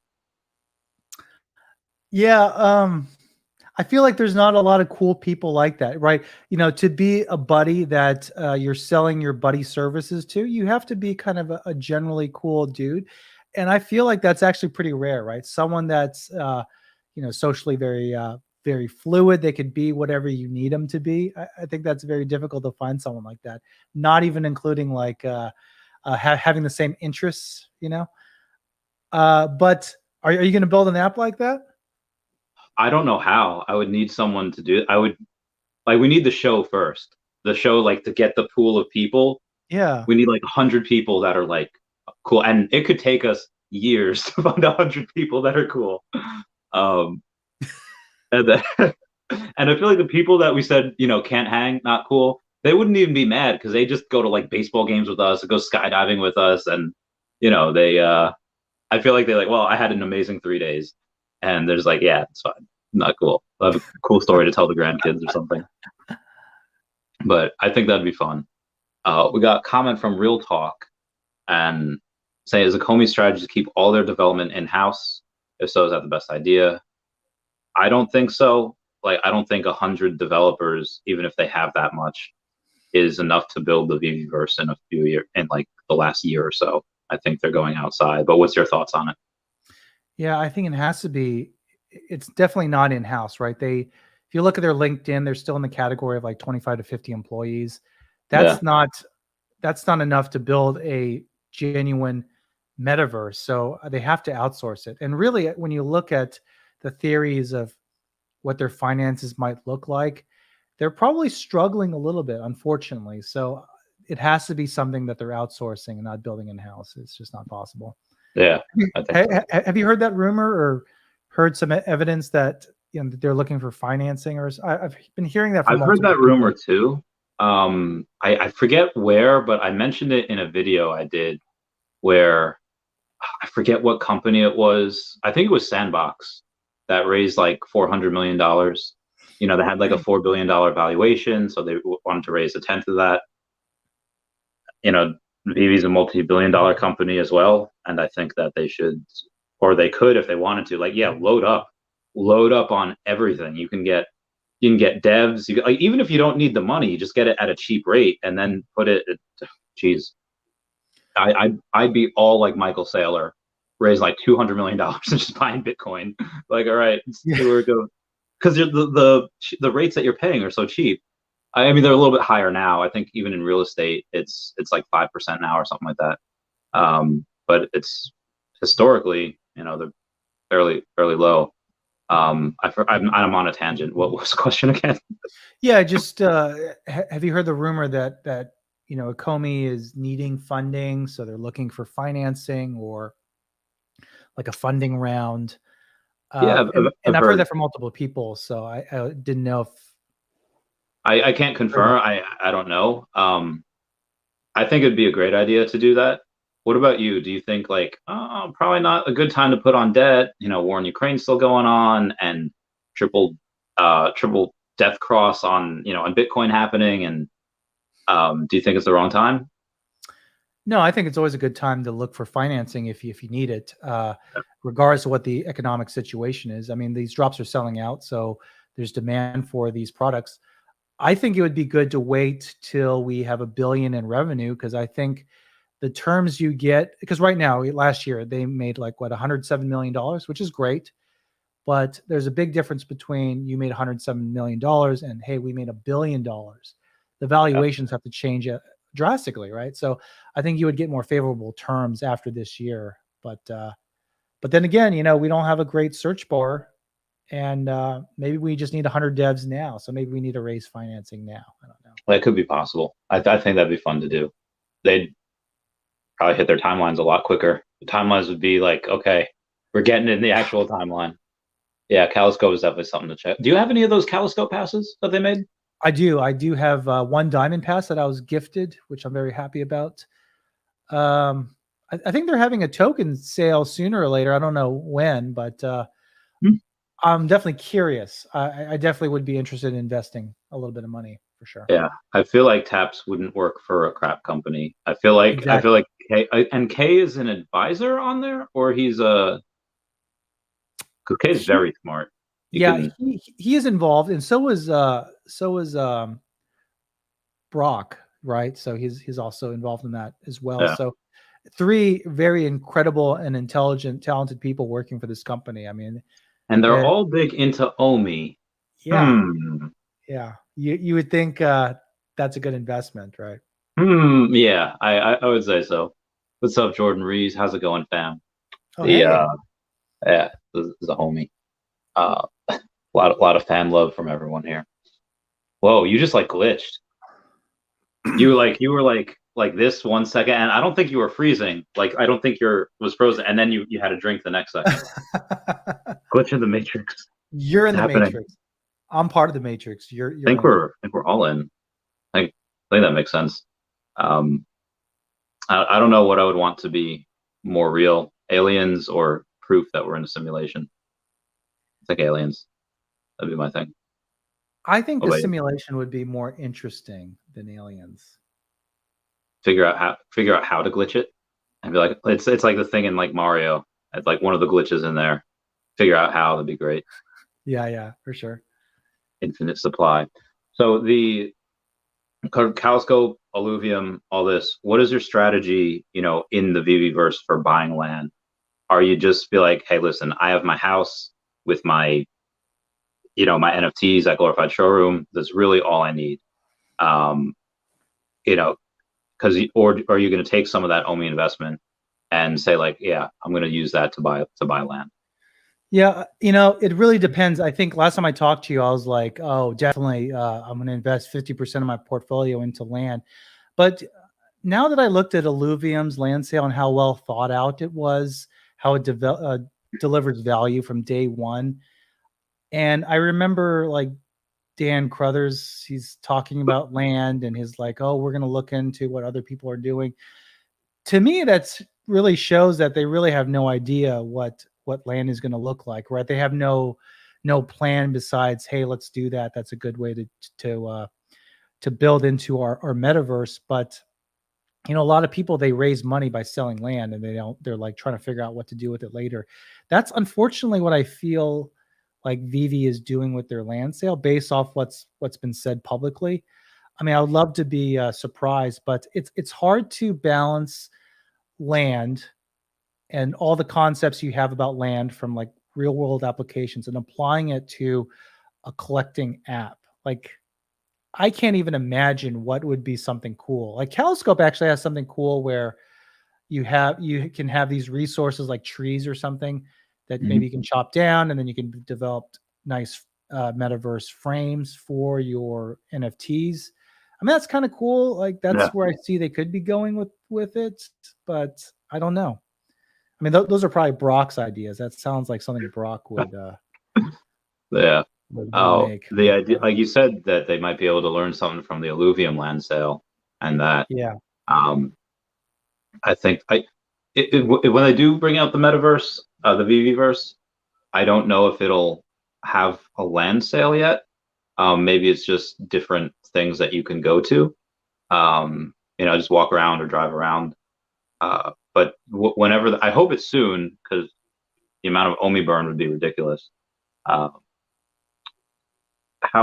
Yeah, I feel like there's not a lot of cool people like that, right? To be a buddy that you're selling your buddy services to, you have to be kind of a generally cool dude. And I feel like that's actually pretty rare, right? Someone that's, socially very, very fluid. They could be whatever you need them to be. I think that's very difficult to find someone like that, not even including like having the same interests, But are you going to build an app like that? I don't know how. I would need someone to do it. We need the show first. The show, like, to get the pool of people. Yeah. We need like 100 people that are like cool. And it could take us years to find 100 people that are cool. And I feel like the people that we said, can't hang, not cool, they wouldn't even be mad, because they just go to like baseball games with us, or go skydiving with us. And, I feel like they're like, well, I had an amazing 3 days. And they're just like, yeah, it's fine. Not cool. I'll have a cool story to tell the grandkids or something. But I think that'd be fun. We got a comment from Real Talk, and saying, is a Comey strategy to keep all their development in-house? If so, is that the best idea? I don't think so. Like, I don't think 100 developers, even if they have that much, is enough to build the Veveverse in a few years, in like the last year or so. I think they're going outside. But what's your thoughts on it? Yeah, I think it has to be. It's definitely not in-house, right? If you look at their LinkedIn, they're still in the category of like 25 to 50 employees. That's not that's not enough to build a genuine metaverse. So they have to outsource it. And really, when you look at the theories of what their finances might look like, they're probably struggling a little bit, unfortunately. So it has to be something that they're outsourcing and not building in-house. It's just not possible. Yeah. Have you heard that rumor or heard some evidence that they're looking for financing? Or I've been hearing that from I've heard that rumor too. I forget where, but I mentioned it in a video I did where I forget what company it was. I think it was Sandbox that raised like $400 million. They had like a $4 billion valuation, so they wanted to raise a tenth of that. Veve's a multi-billion-dollar company as well, and I think that they should, or they could if they wanted to. Like, yeah, load up on everything. You can get devs. Even if you don't need the money, you just get it at a cheap rate and then put it. Geez, I'd be all like Michael Saylor, raise like $200 million and just buying Bitcoin. Like, all right, here we go. Because the rates that you're paying are so cheap. I mean, they're a little bit higher now. I think even in real estate, it's like 5% now or something like that. But it's historically, they're fairly low. I'm on a tangent. What was the question again? Yeah, just have you heard the rumor that OMI is needing funding, so they're looking for financing or like a funding round? Yeah, I've heard that from multiple people, so I didn't know if I can't confirm. I don't know. I think it'd be a great idea to do that. What about you? Do you think like, probably not a good time to put on debt? War in Ukraine's still going on, and triple death cross on on Bitcoin happening. And do you think it's the wrong time? No, I think it's always a good time to look for financing if you need it, regardless of what the economic situation is. I mean, these drops are selling out, so there's demand for these products. I think it would be good to wait till we have $1 billion in revenue, because I think the terms you get, because right now, last year, they made like $107 million, which is great. But there's a big difference between you made $107 million and, hey, we made $1 billion. The valuations have to change drastically, right? So I think you would get more favorable terms after this year. But then again, we don't have a great search bar. And maybe we just need 100 devs now. So maybe we need to raise financing now. I don't know. That could be possible. I think that'd be fun to do. They'd probably hit their timelines a lot quicker. The timelines would be like, okay, we're getting in the actual timeline. Yeah, Kaleidoscope is definitely something to check. Do you have any of those Kaleidoscope passes that they made? I do. I do have one diamond pass that I was gifted, which I'm very happy about. I think they're having a token sale sooner or later. I don't know when, but I'm definitely curious. I definitely would be interested in investing a little bit of money for sure. Yeah, I feel like Taps wouldn't work for a crap company. I feel like K, and K is an advisor on there, or he's because K is very smart. He is involved, and so is Brock, right? So he's also involved in that as well. Yeah. So 3 very incredible and intelligent, talented people working for this company. I mean, and they're all big into OMI. Yeah. Yeah. You would think that's a good investment, right? Yeah, I would say so. What's up, Jordan Rees? How's it going, fam? Oh, hey. Yeah, this is a homie. A lot of fan love from everyone here. Whoa, you just like glitched. You were like this 1 second, and I don't think you were freezing. Like, I don't think was frozen, and then you had a drink the next second. Glitch in the Matrix. You're in the Matrix. I'm part of the Matrix. I think we're all in. I think that makes sense. I don't know what I would want to be more real, aliens or proof that we're in a simulation. I think aliens. That'd be my thing. I think the simulation would be more interesting than aliens. Figure out how to glitch it, and be like, it's like the thing in like Mario. It's like one of the glitches in there. Figure out how. That'd be great. Yeah, for sure. Infinite supply. So the Kaleidoscope, Illuvium, all this. What is your strategy? In the Veveverse for buying land? Are you just be like, hey, listen, I have my house with my, my NFTs at Glorified Showroom. That's really all I need. Because or are you going to take some of that OMI investment and say like, yeah, I'm going to use that to buy land? Yeah, it really depends. I think last time I talked to you, I was like, oh, definitely, I'm going to invest 50% of my portfolio into land. But now that I looked at Illuvium's land sale and how well thought out it was, how it delivers value from day one, and I remember like Dan Crothers, he's talking about land and he's like, oh, we're going to look into what other people are doing. To me, that's really shows that they really have no idea what land is going to look like, right? They have no plan besides, hey, let's do that. That's a good way to build into our metaverse. But a lot of people, they raise money by selling land and they're like trying to figure out what to do with it later. That's unfortunately what I feel like Veve is doing with their land sale based off what's been said publicly. I mean, I would love to be surprised, but it's hard to balance land and all the concepts you have about land from like real world applications and applying it to a collecting app. Like, I can't even imagine what would be something cool. Like Telescope actually has something cool where you can have these resources like trees or something that maybe you can chop down, and then you can develop nice metaverse frames for your NFTs. I mean, that's kind of cool. Like that's where I see they could be going with it, but I don't know. I mean, those are probably Brock's ideas. That sounds like something Brock would. Yeah. Make. The idea, like you said, that they might be able to learn something from the Illuvium land sale, and that. Yeah. I think when they do bring out the metaverse, the Veveverse, I don't know if it'll have a land sale yet. Maybe it's just different things that you can go to. Just walk around or drive around. But whenever I hope it's soon, because the amount of OMI burn would be ridiculous. How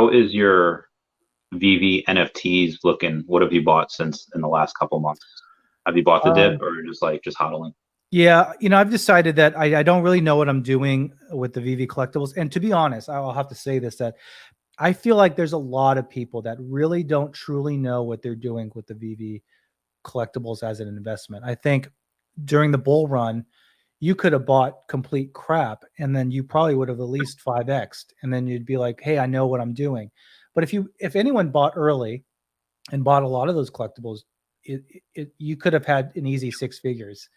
is your Veve NFTs looking? What have you bought since in the last couple months? Have you bought the dip or just hodling? Yeah, I've decided that I don't really know what I'm doing with the Veve collectibles. And to be honest, I'll have to say this, that I feel like there's a lot of people that really don't truly know what they're doing with the Veve collectibles as an investment. I think during the bull run, you could have bought complete crap and then you probably would have at least 5x'd, and then you'd be like, hey, I know what I'm doing. But if anyone bought early and bought a lot of those collectibles, you could have had an easy 6 figures.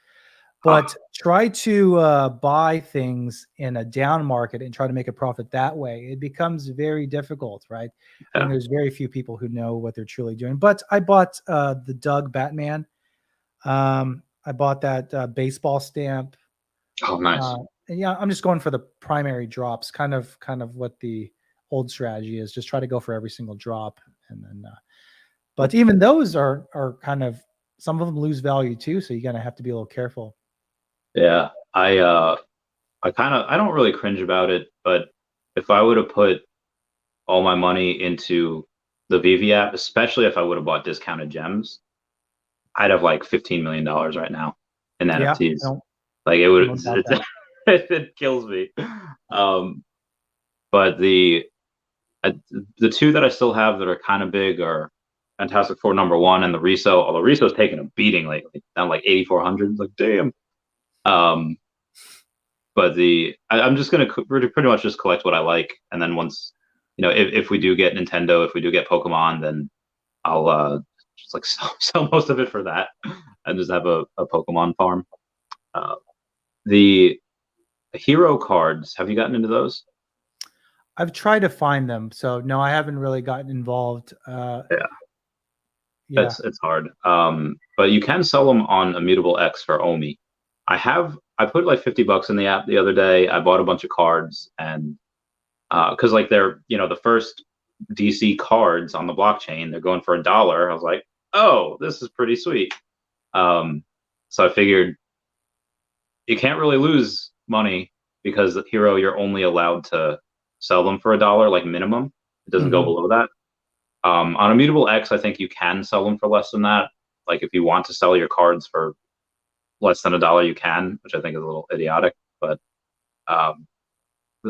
But try to buy things in a down market and try to make a profit that way. It becomes very difficult, right? And there's very few people who know what they're truly doing. But I bought the Doug Batman. I bought that baseball stamp. Oh, nice. And yeah, I'm just going for the primary drops, kind of what the old strategy is. Just try to go for every single drop, and then. But even those are kind of, some of them lose value too, so you're gonna have to be a little careful. Yeah, I don't really cringe about it, but if I would have put all my money into the Veve app, especially if I would have bought discounted gems, I'd have like $15 million right now in NFTs. Like it would, it kills me. But the two that I still have that are kind of big are Fantastic Four #1 and the Reso. Although Reso's taken a beating lately, down like 8,400. Like damn. But I'm just gonna pretty much just collect what I like, and then once, if we do get Nintendo, if we do get Pokemon, then I'll just like sell most of it for that, and just have a Pokemon farm. The hero cards, have you gotten into those? I've tried to find them, so no, I haven't really gotten involved. Yeah, it's hard. But you can sell them on Immutable X for OMI. I put like $50 in the app the other day. I bought a bunch of cards, and because like they're the first DC cards on the blockchain, they're going for $1. I was like, oh, this is pretty sweet. So I figured you can't really lose money, because the hero, you're only allowed to sell them for $1, like minimum. It doesn't go below that. On Immutable X, I think you can sell them for less than that. Like if you want to sell your cards for less than $1, you can, which I think is a little idiotic, but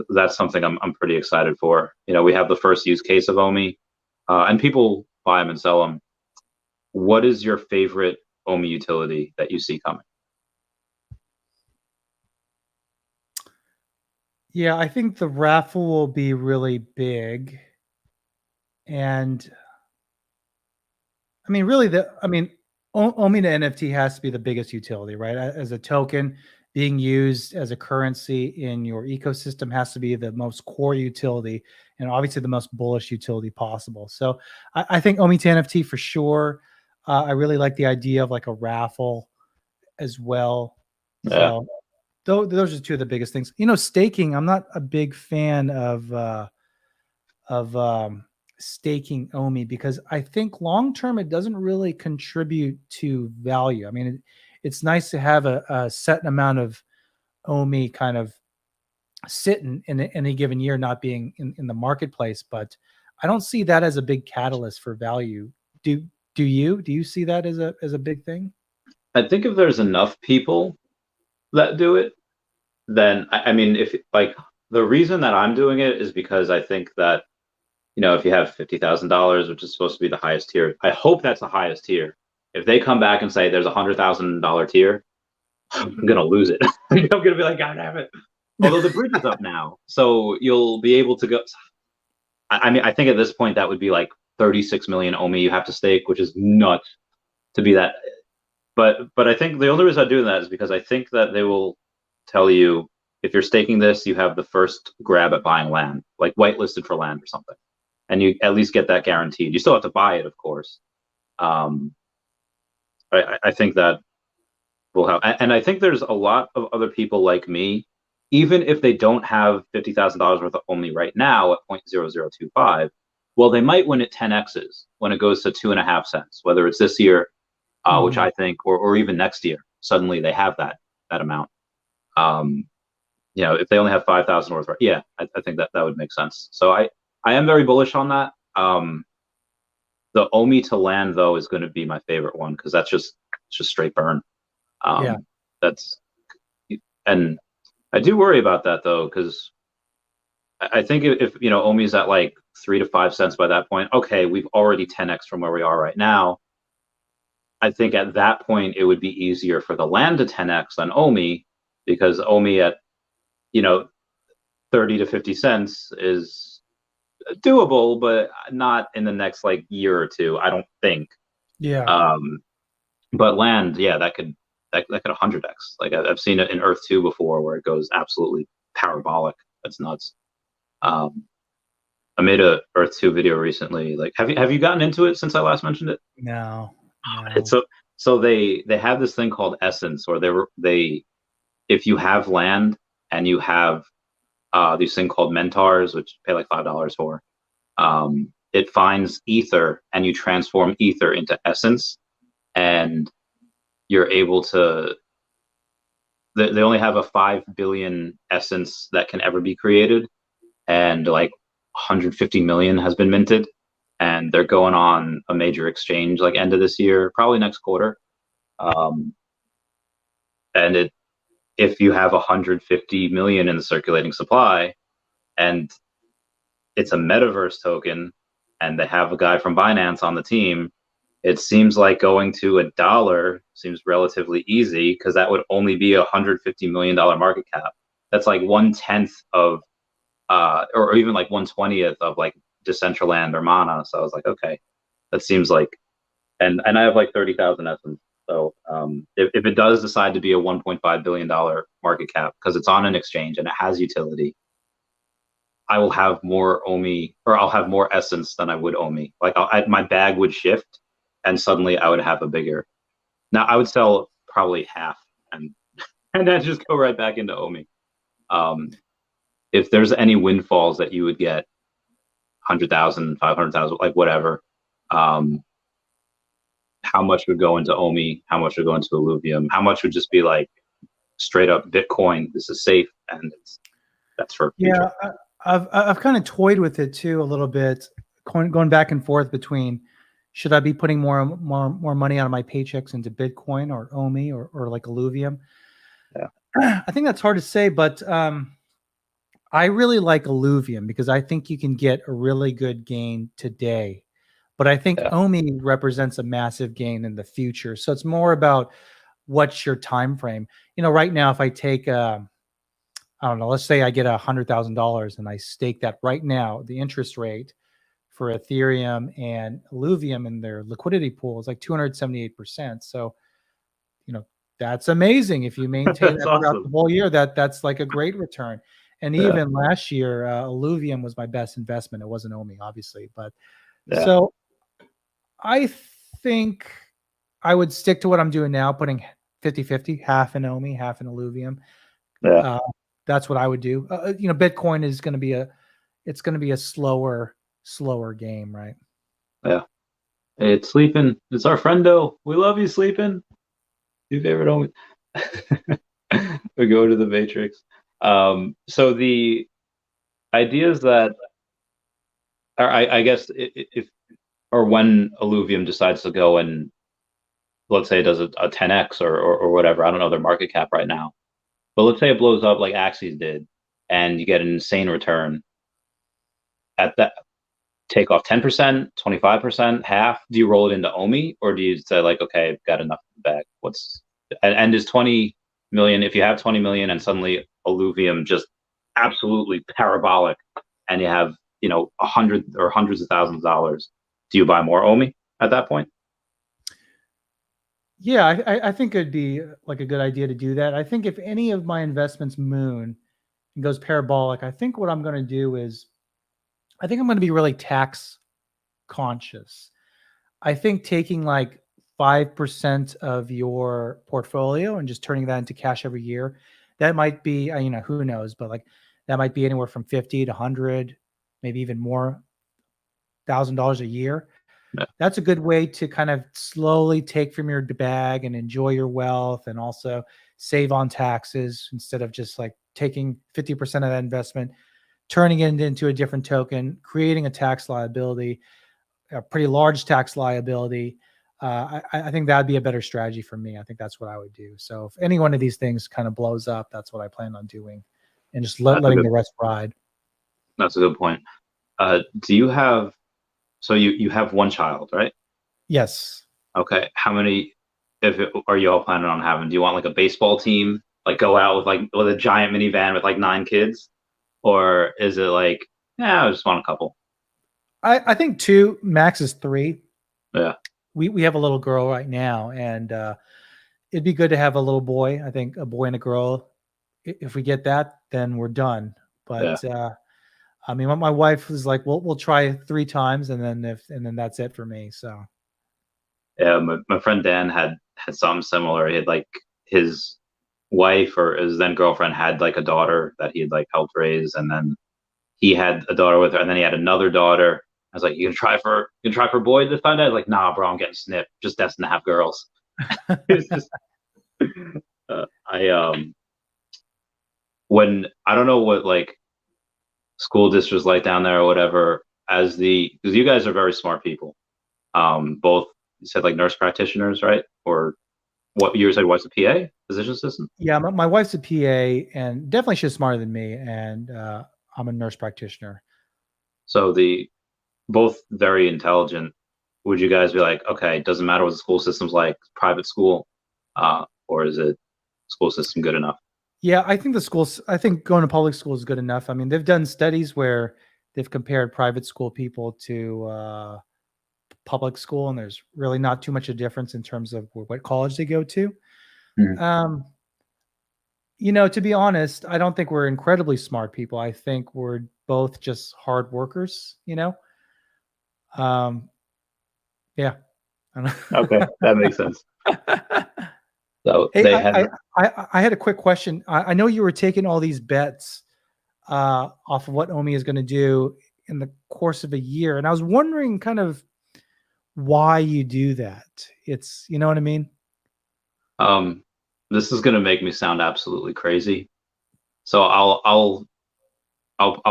that's something I'm pretty excited for. We have the first use case of OMI, and people buy them and sell them. what is your favorite OMI utility that you see coming? Yeah, I think the raffle will be really big. And I mean, really, OMI to NFT has to be the biggest utility, right? As a token being used as a currency in your ecosystem has to be the most core utility and obviously the most bullish utility possible. So I think OMI to NFT for sure. I really like the idea of like a raffle as well. Yeah. So those are two of the biggest things. Staking. I'm not a big fan of staking OMI because I think long term it doesn't really contribute to value. I mean, it's nice to have a set amount of OMI kind of sitting in any given year, not being in the marketplace, but I don't see that as a big catalyst for value. Do you see that as a big thing? I think if there's enough people that do it, then I mean, if like the reason that I'm doing it is because I think that, if you have $50,000, which is supposed to be the highest tier, I hope that's the highest tier. If they come back and say there's $100,000 tier, I'm gonna lose it. I'm gonna be like, God damn it. Although the bridge is up now, so you'll be able to go. I mean, I think at this point that would be like 36 million OMI you have to stake, which is nuts to be that. But I think the only reason I'm doing that is because I think that they will tell you if you're staking this, you have the first grab at buying land, like whitelisted for land or something, and you at least get that guaranteed. You still have to buy it, of course. I think that will help, and I think there's a lot of other people like me, even if they don't have $50,000 worth of OMI right now at 0.0025. Well, they might win at 10x's when it goes to 2.5 cents, whether it's this year, which I think, or even next year. Suddenly they have that amount. If they only have 5,000 worth, I think that would make sense. So I am very bullish on that. The OMI to land though is going to be my favorite one because that's just straight burn. And I do worry about that though because I think if OMI is at like 3 to 5 cents by that point, okay, we've already 10x from where we are right now. I think at that point it would be easier for the land to 10x than OMI because OMI at 30 to 50 cents is doable, but not in the next like year or two, I don't think. Yeah. But land, that could 100x. Like I've seen it in Earth 2 before where it goes absolutely parabolic. That's nuts. I made a Earth 2 video recently. Like, have you gotten into it since I last mentioned it? No. It's so they have this thing called Essence, or they if you have land and you have these thing called mentors, which you pay like $5 for, it finds ether and you transform ether into essence, and you're able to. They only have a 5 billion essence that can ever be created, and like 150 million has been minted, and they're going on a major exchange like end of this year, probably next quarter. And if you have 150 million in the circulating supply, and it's a Metaverse token, and they have a guy from Binance on the team, it seems like going to $1 seems relatively easy because that would only be $150 million market cap. That's like 1/10 of, or even like 1/20th of like Decentraland or Mana. So I was like, okay, that seems like, and I have like 30,000 essence. So if it does decide to be a $1.5 billion market cap because it's on an exchange and it has utility, I will have more OMI, or I'll have more essence than I would OMI. Like my bag would shift, and suddenly I would have a bigger. Now I would sell probably half, and then just go right back into OMI. If there's any windfalls that you would get, 100,000, 500,000, like whatever. How much would go into OMI? How much would go into Illuvium? How much would just be like straight up Bitcoin? This is safe, and that's for future. Yeah, I've kind of toyed with it too a little bit, going back and forth between should I be putting more money out of my paychecks into Bitcoin or OMI or like Illuvium. Yeah, I think that's hard to say, but I really like Illuvium because I think you can get a really good gain today. But I think OMI represents a massive gain in the future. So it's more about what's your time frame. Right now, if I take, I don't know, let's say I get $100,000 and I stake that right now, the interest rate for Ethereum and Illuvium in their liquidity pool is like 278%. So, that's amazing. If you maintain that throughout the whole year, that's like a great return. And even last year, Illuvium was my best investment. It wasn't OMI, obviously, but so I think I would stick to what I'm doing now, putting 50-50, half in OMI, half in Illuvium. That's what I would do. Bitcoin is going to be a slower game, right? Yeah. It's Sleeping. It's our friendo. We love you, Sleeping. Your favorite OMI. We go to the Matrix. So the ideas that, or I guess if or when Illuvium decides to go and let's say it does a 10x or whatever, I don't know their market cap right now, but let's say it blows up like Axie's did, and you get an insane return. At that, take off 10%, 25%, half. Do you roll it into OMI, or do you say like, okay, I've got enough in the bag? And is 20 million? If you have 20 million and suddenly Illuvium just absolutely parabolic, and you have 100 or hundreds of thousands of dollars, do you buy more OMI at that point? Yeah, I think it'd be like a good idea to do that. I think if any of my investments moon and goes parabolic, I think what I'm going to do is, I think I'm going to be really tax conscious. I think taking like 5% of your portfolio and just turning that into cash every year, that might be, who knows, but like that might be anywhere from 50 to 100, maybe even more $1,000 a year. Yeah. That's a good way to kind of slowly take from your bag and enjoy your wealth, and also save on taxes instead of just like taking 50% of that investment, turning it into a different token, creating a tax liability, a pretty large tax liability. I think that'd be a better strategy for me. I think that's what I would do. So if any one of these things kind of blows up, that's what I plan on doing, and just letting the rest ride. That's a good point. Do you have, so you have one child, right? Yes. Okay. How many, are you all planning on having? Do you want like a baseball team, like go out with a giant minivan with like 9 kids? Or is it like, I just want a couple? I think 2, max is 3. Yeah. We have a little girl right now, and it'd be good to have a little boy. I think a boy and a girl. If we get that, then we're done. But I mean, my wife was like, "We'll try 3 times, and then that's it for me." So, yeah, my friend Dan had something similar. He had like his wife or his then girlfriend had like a daughter that he had like helped raise, and then he had a daughter with her, and then he had another daughter. I was like, "You gonna try for a boy this time?" I was like, "Nah, bro, I'm getting snipped. Just destined to have girls." It's just, when I don't know what like school districts like down there or whatever, because you guys are very smart people. Both, you said like nurse practitioners, right? Or what you said, what's a PA, physician assistant? Yeah, my wife's a PA, and definitely she's smarter than me, and I'm a nurse practitioner. So both very intelligent. Would you guys be like, okay, doesn't matter what the school system's like, private school, or is it school system good enough? Yeah, I think going to public school is good enough. I mean, they've done studies where they've compared private school people to public school, and there's really not too much of a difference in terms of what college they go to. Mm-hmm. To be honest, I don't think we're incredibly smart people. I think we're both just hard workers, Yeah. Okay, that makes sense. So hey, I had a quick question. I know you were taking all these bets off of what OMI is going to do in the course of a year, and I was wondering kind of why you do that. It's, you know what I mean? This is going to make me sound absolutely crazy. So I'll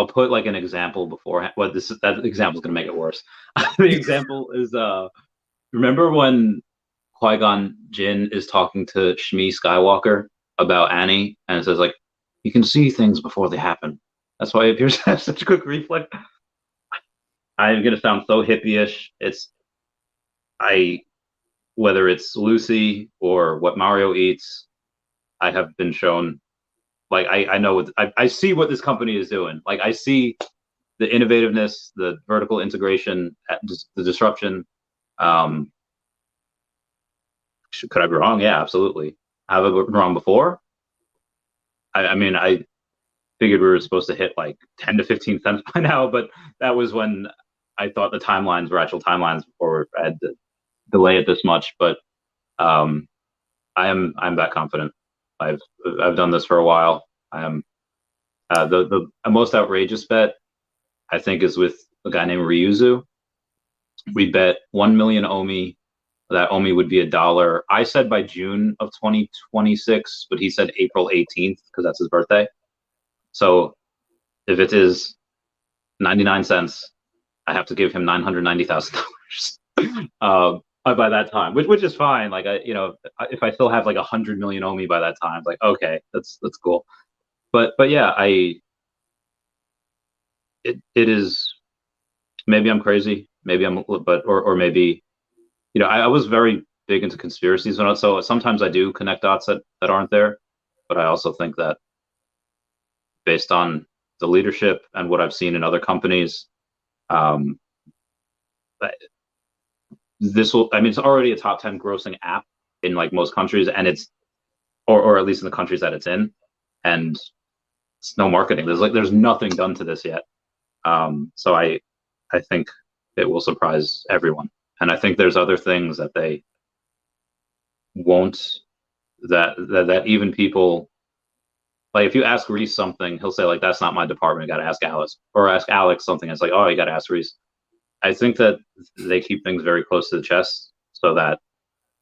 put like an example beforehand. Well, that example is going to make it worse. The example is remember when Qui-Gon Jinn is talking to Shmi Skywalker about Annie, and it says like, you can see things before they happen. That's why it appears to have such a quick reflex. I'm gonna sound so hippie-ish. It's whether it's Lucy or what Mario eats, I have been shown, like, I know, I see what this company is doing. Like, I see the innovativeness, the vertical integration, the disruption. Could I be wrong? Yeah, absolutely. Have I been wrong before? I mean, I figured we were supposed to hit like 10 to 15 cents by now, but that was when I thought the timelines were actual timelines before I had to delay it this much. But I'm that confident. I've done this for a while. I am the most outrageous bet, I think, is with a guy named Ryuzu. We bet 1 million OMI. That OMI would be $1. I said by June of 2026, but he said April 18th because that's his birthday. So if it is 99 cents, I have to give him $990,000 by that time, which is fine. Like, if I still have like 100 million OMI by that time, like, okay, that's cool. But yeah, it is, maybe I'm crazy, maybe or maybe, I was very big into conspiracies, so sometimes I do connect dots that aren't there, but I also think that based on the leadership and what I've seen in other companies, it's already a top 10 grossing app in like most countries, and it's, or at least in the countries that it's in, and it's no marketing. There's nothing done to this yet. So I think it will surprise everyone. And I think there's other things that they won't, that even people, like, if you ask Reese something, he'll say like, that's not my department, you got to ask Alice. Or ask Alex something, it's like, oh, you got to ask Reese. I think that they keep things very close to the chest so that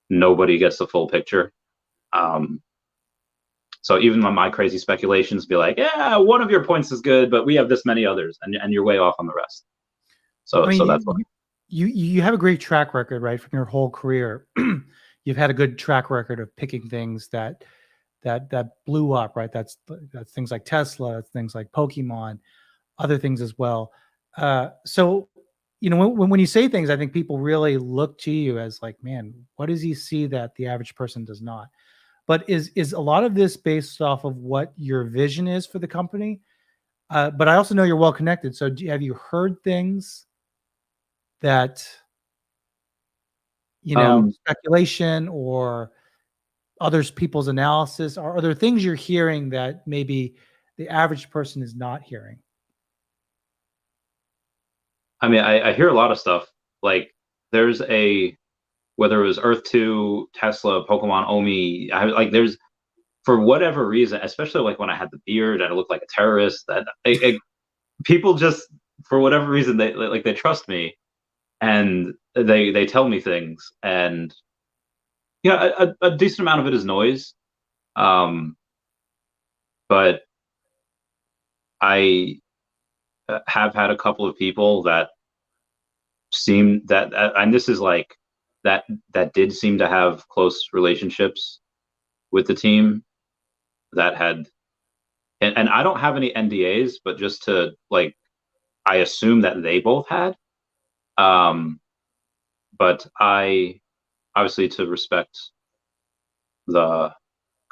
nobody gets the full picture. So even when my crazy speculations be like, yeah, one of your points is good, but we have this many others, and you're way off on the rest. So that's why. You have a great track record, right, from your whole career. You've had a good track record of picking things that blew up, right? That's things like Tesla, things like Pokemon, other things as well. So, when you say things, I think people really look to you as like, man, what does he see that the average person does not? But is a lot of this based off of what your vision is for the company? But I also know you're well connected. So have you heard things that, speculation or others people's analysis? Are there things you're hearing that maybe the average person is not hearing? I mean, I hear a lot of stuff. Like, there's whether it was Earth 2, Tesla, Pokemon, OMI, there's, for whatever reason, especially like when I had the beard and I looked like a terrorist, that people just, for whatever reason, they trust me, and they tell me things, and a decent amount of it is noise, but I have had a couple of people that seem that, and this is like that did seem to have close relationships with the team that had, and I don't have any NDAs, but just to, like, I assume that they both had, but I obviously, to respect because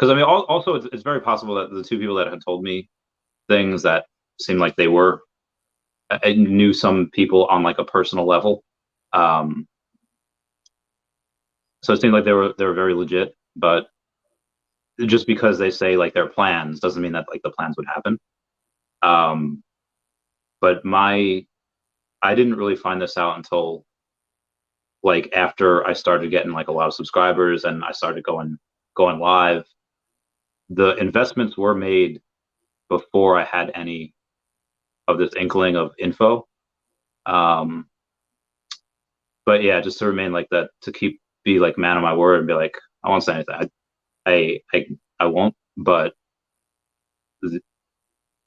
I mean, also it's very possible that the two people that had told me things that seemed like they were, I knew some people on like a personal level, so it seemed like they were very legit, but just because they say like their plans doesn't mean that like the plans would happen. But I didn't really find this out until like after I started getting like a lot of subscribers and I started going live. The investments were made before I had any of this inkling of info. But yeah, just to remain like that, to be like man of my word and be like, I won't say anything. I won't, but the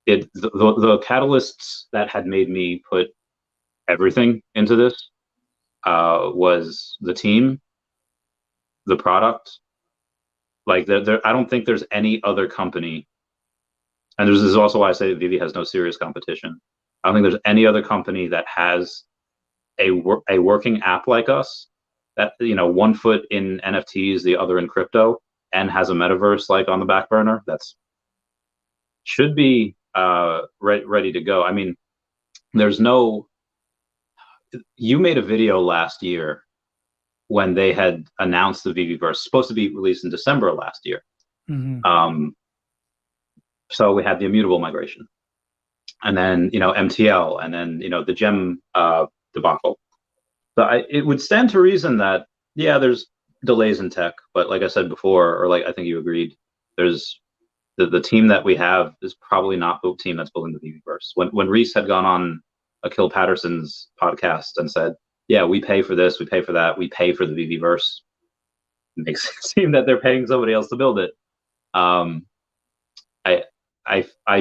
catalysts that had made me put everything into this was the team, the product. Like, I don't think there's any other company, and this is also why I say Veve has no serious competition. I don't think there's any other company that has a working app like us that, you know, one foot in NFTs, the other in crypto, and has a metaverse like on the back burner, that's should be ready to go. I mean, there's no. You made a video last year when they had announced the Veveverse, supposed to be released in December of last year. So we had the immutable migration, and then, you know, MTL, and then, you know, the gem debacle. So it would stand to reason that, yeah, there's delays in tech, but like I said before, or like I think you agreed, there's the team that we have is probably not the team that's building the Veveverse. When Reese had gone on Akil Patterson's podcast and said, yeah, we pay for this, we pay for that, we pay for the Veveverse, it makes it seem that they're paying somebody else to build it. I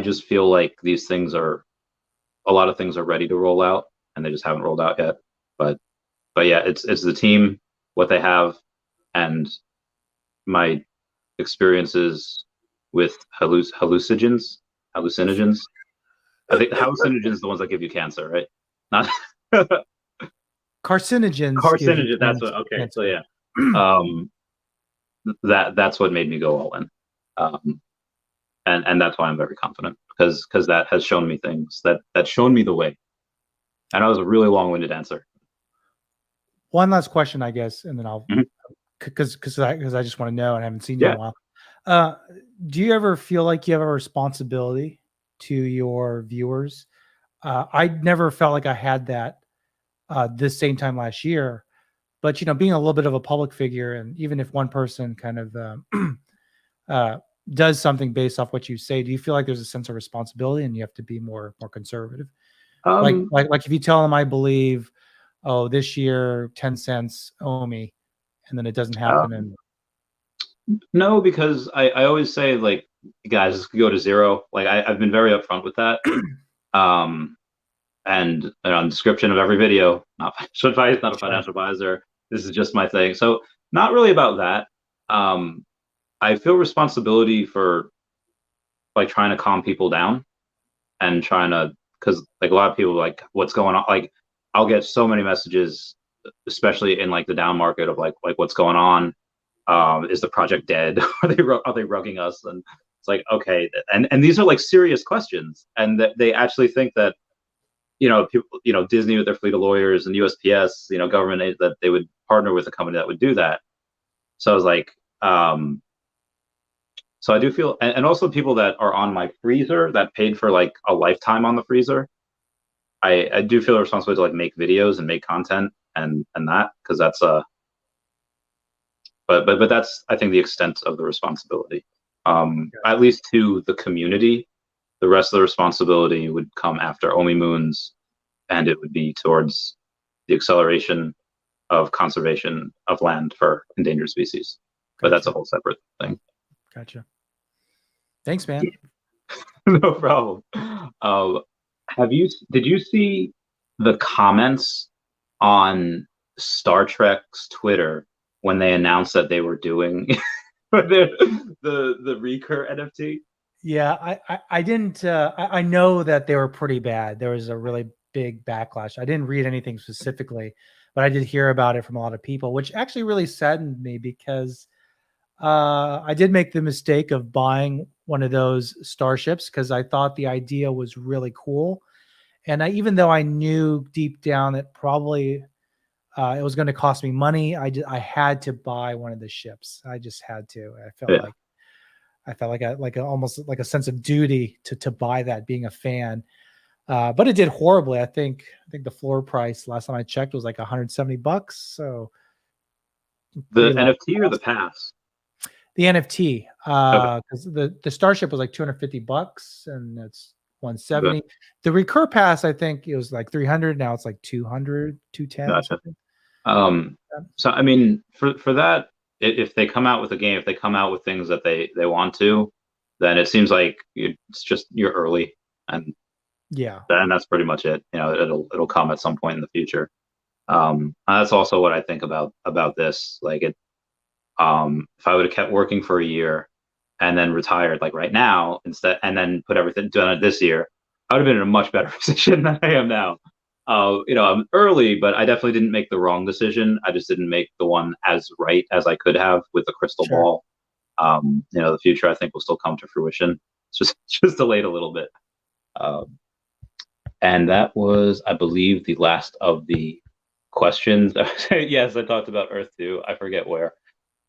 just feel like these things are, a lot of things are ready to roll out and they just haven't rolled out yet. But yeah, it's the team, what they have, and my experiences with hallucinogens. I think hallucinogens are the ones that give you cancer, right? Not carcinogens. Carcinogen. That's what. Okay, cancer. So yeah, that's what made me go all in, and that's why I'm very confident, because that has shown me things that shown me the way. And that was a really long-winded answer. One last question, I guess, and then I'll, because I just want to know, and I haven't seen you in a while. Do you ever feel like you have a responsibility to your viewers? I never felt like I had that this same time last year, but, you know, being a little bit of a public figure, and even if one person kind of does something based off what you say, do you feel like there's a sense of responsibility and you have to be more conservative? Like if you tell them, I believe, oh, this year 10 cents OMI, and then it doesn't happen. And no, because I always say, like, guys, this could go to zero. Like I've been very upfront with that. And on the description of every video, not financial advice, not a financial advisor. This is just my thing. So not really about that. I feel responsibility for, like, trying to calm people down and trying to, because like a lot of people like, what's going on? Like, I'll get so many messages, especially in like the down market, of like what's going on. Is the project dead? Are they rugging us? And it's like, okay, and these are like serious questions, and that they actually think that, you know, people, you know, Disney with their fleet of lawyers and USPS, you know, government, that they would partner with a company that would do that. So I was like, so I do feel, and also people that are on my freezer that paid for like a lifetime on the freezer, I do feel a responsibility to like make videos and make content and that, because that's but that's, I think, the extent of the responsibility. At least to the community. The rest of the responsibility would come after OMI moons, and it would be towards the acceleration of conservation of land for endangered species. But that's a whole separate thing. Gotcha. Thanks, man. No problem. Did you see the comments on Star Trek's Twitter when they announced that they were doing the Recur NFT? Yeah, I didn't. I know that they were pretty bad. There was a really big backlash. I didn't read anything specifically, but I did hear about it from a lot of people, which actually really saddened me, because I did make the mistake of buying one of those starships because I thought the idea was really cool. And even though I knew deep down that probably it was going to cost me money, I had to buy one of the ships. I just had to. I felt like almost like a sense of duty to buy that, being a fan. But it did horribly. I think the floor price last time I checked was like $170. So the NFT or the pass? The NFT, because the Starship was like $250, and it's $170. Okay. The Recur Pass, I think it was like $300. Now it's like $200, $210. Gotcha. So I mean, for that, if they come out with a game, if they come out with things that they want to, then it seems like it's just you're early, and that's pretty much it. You know, it'll come at some point in the future. That's also what I think about this. Like it. If I would have kept working for a year and then retired, like right now, instead, and then put everything done it this year, I would have been in a much better position than I am now. I'm early, but I definitely didn't make the wrong decision. I just didn't make the one as right as I could have with the crystal ball. The future I think will still come to fruition. It's just delayed a little bit. And that was, I believe, the last of the questions. Yes, I talked about Earth too. I forget where.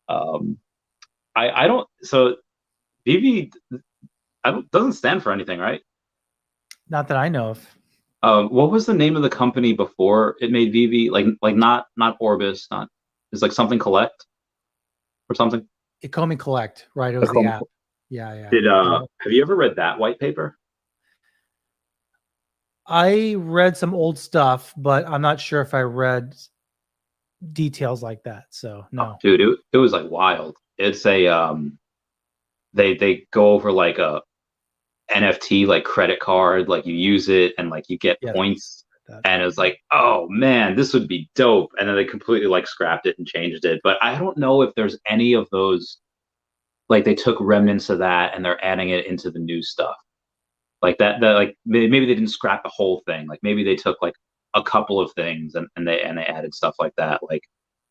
I don't. So Veve doesn't stand for anything, right? Not that I know of. What was the name of the company before it made Veve? Like not Orbis, not it's like something Collect or something. Ecomi Collect, right? It was the app. Yeah. Did have you ever read that white paper? I read some old stuff, but I'm not sure if I read details like that. So no. Oh, dude, it was like wild. It's a they go over like a NFT like credit card, like you use it and like you get points. And it's like, oh man, this would be dope. And then they completely like scrapped it and changed it. But I don't know if there's any of those, like they took remnants of that and they're adding it into the new stuff. Like that like maybe they didn't scrap the whole thing. Like maybe they took like a couple of things and they added stuff like that. Like,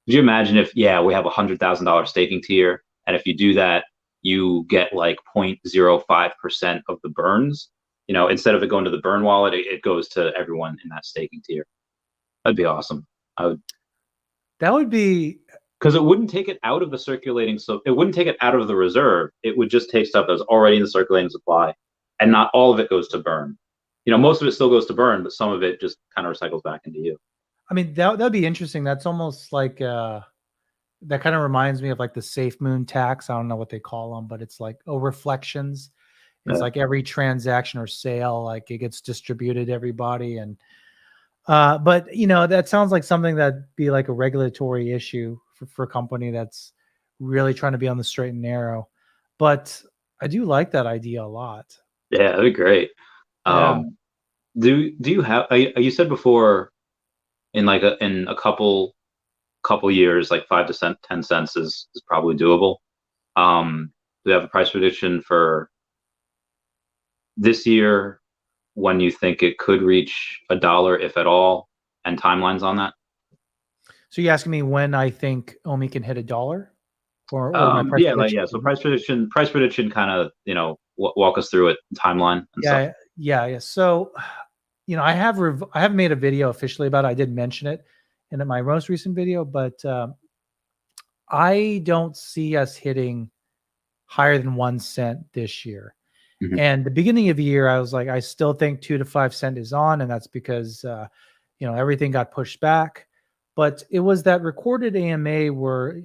could you imagine if we have $100,000 staking tier, and if you do that, you get like 0.05% of the burns. Instead of it going to the burn wallet, it goes to everyone in that staking tier. That'd be awesome. That would be, because it wouldn't take it out of the circulating, so it wouldn't take it out of the reserve. It would just take stuff that's already in the circulating supply, and not all of it goes to burn. Most of it still goes to burn, but some of it just kind of recycles back into you. I mean, that'd be interesting. That's almost like that kind of reminds me of like the Safe Moon tax. I don't know what they call them, but it's like reflections. It's like every transaction or sale, like it gets distributed to everybody. And but that sounds like something that'd be like a regulatory issue for a company that's really trying to be on the straight and narrow. But I do like that idea a lot. Yeah, that'd be great. Yeah. Do you have? You said before, in a couple years, like 5 to 10 cents is probably doable. Do you have a price prediction for this year, when you think it could reach $1, if at all, and timelines on that? So you're asking me when I think OMI can hit $1, or my price prediction? So price prediction, kind of walk us through it, timeline and stuff. Yeah. So I haven't made a video officially about it. I did mention it in my most recent video, but I don't see us hitting higher than 1 cent this year. Mm-hmm. And the beginning of the year, I was like, I still think 2 to 5 cent is on, and that's because everything got pushed back. But it was that recorded AMA where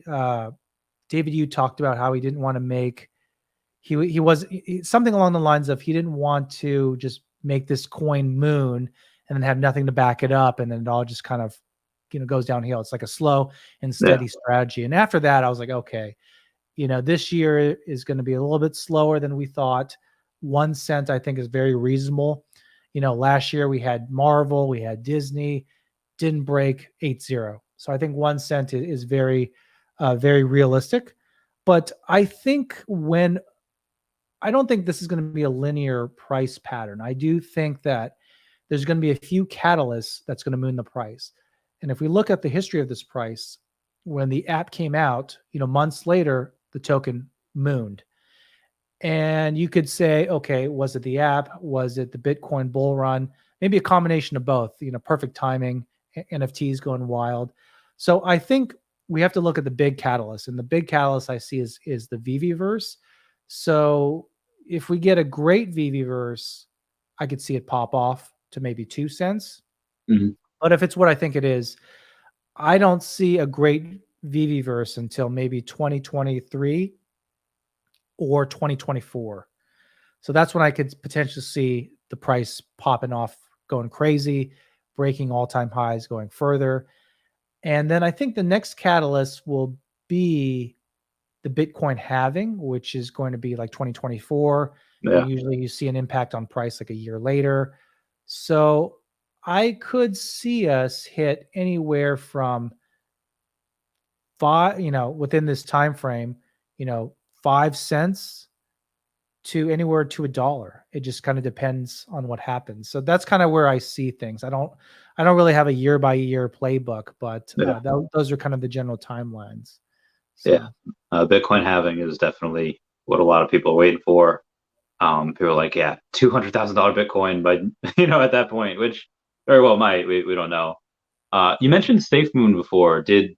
David Yu talked about how he didn't want to make he was something along the lines of he didn't want to just make this coin moon and then have nothing to back it up, and then it all just kind of goes downhill. It's like a slow and steady strategy. And after that, I was like, okay, this year is going to be a little bit slower than we thought. 1 cent, I think, is very reasonable. Last year we had Marvel, we had Disney, didn't break 8-0. So I think 1 cent is very, very realistic. But I think I don't think this is going to be a linear price pattern. I do think that there's going to be a few catalysts that's going to moon the price. And if we look at the history of this price, when the app came out, months later, the token mooned. And you could say, okay, was it the app? Was it the Bitcoin bull run? Maybe a combination of both, perfect timing, NFTs going wild. So I think we have to look at the big catalyst. And the big catalyst I see is the Veveverse. So if we get a great Veveverse, I could see it pop off to maybe 2 cents. Mm-hmm. But if it's what I think it is, I don't see a great Veveverse until maybe 2023 or 2024. So that's when I could potentially see the price popping off, going crazy, breaking all-time highs, going further. And then I think the next catalyst will be the Bitcoin halving, which is going to be like 2024. Yeah. And usually you see an impact on price like a year later. So I could see us hit anywhere from within this time frame, 5 cents to anywhere to $1. It just kind of depends on what happens. So that's kind of where I see things. I don't really have a year by year playbook, but those are kind of the general timelines. So. Yeah, Bitcoin halving is definitely what a lot of people are waiting for. People are like, yeah, $200,000 Bitcoin, but at that point, which very well might. We don't know. You mentioned SafeMoon before. Did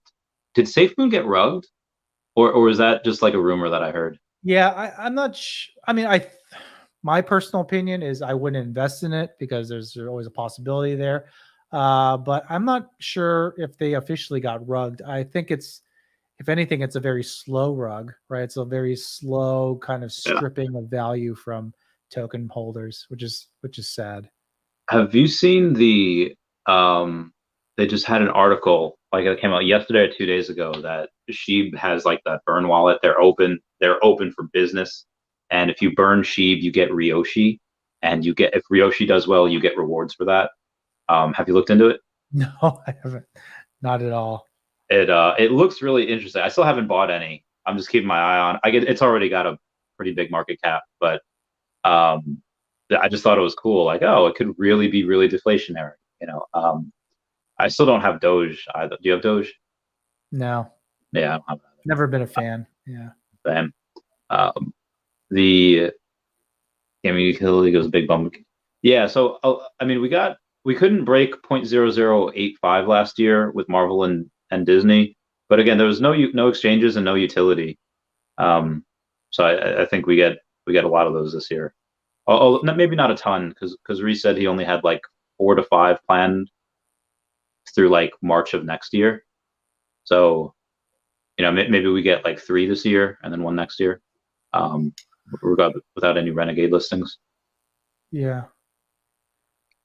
SafeMoon get rugged, or is that just like a rumor that I heard? Yeah, I'm not. I mean, my personal opinion is I wouldn't invest in it because there's always a possibility there. But I'm not sure if they officially got rugged. I think if anything, it's a very slow rug, right? It's a very slow kind of stripping of value from token holders, which is sad. Have you seen the they just had an article, like it came out yesterday or 2 days ago, that Sheeb has like that burn wallet. They're open for business. And if you burn Sheeb, you get Ryoshi. And if Ryoshi does well, you get rewards for that. Have you looked into it? No, I haven't. Not at all. It looks really interesting. I still haven't bought any. I'm just keeping my eye on. It's already got a pretty big market cap, but I just thought it was cool. Like, oh, it could really be really deflationary. I still don't have Doge either. Do you have Doge? No. Yeah, I don't have that. Never been a fan. Yeah. Same. The gaming utility goes big bump. Yeah. So we couldn't break 0.0085 last year with Marvel and Disney, but again, there was no exchanges and no utility. So I think we get a lot of those this year. Oh, maybe not a ton, because Reese said he only had like 4 to 5 planned through like March of next year. So, maybe we get like 3 this year and then 1 next year, without any renegade listings. Yeah.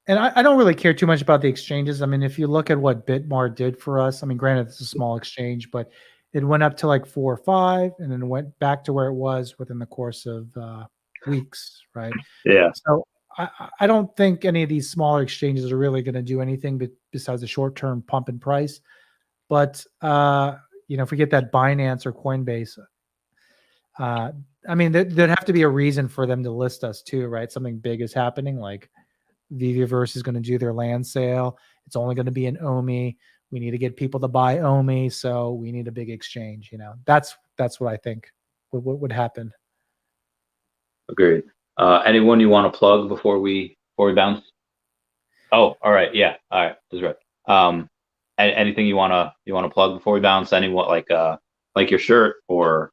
And I don't really care too much about the exchanges. I mean, if you look at what Bitmart did for us, I mean, granted, it's a small exchange, but it went up to like 4 or 5 and then went back to where it was within the course of weeks, right? Yeah. So I don't think any of these smaller exchanges are really going to do anything besides a short-term pump in price. But, if we get that Binance or Coinbase, I mean, there'd have to be a reason for them to list us too, right? Something big is happening, like Veveverse is going to do their land sale. It's only going to be an OMI. We need to get people to buy OMI, so we need a big exchange. That's what I think would happen. Agreed. Anyone you want to plug before we bounce? Oh, all right. Yeah. All right. That's right. Anything you want to plug before we bounce? Anyone like your shirt or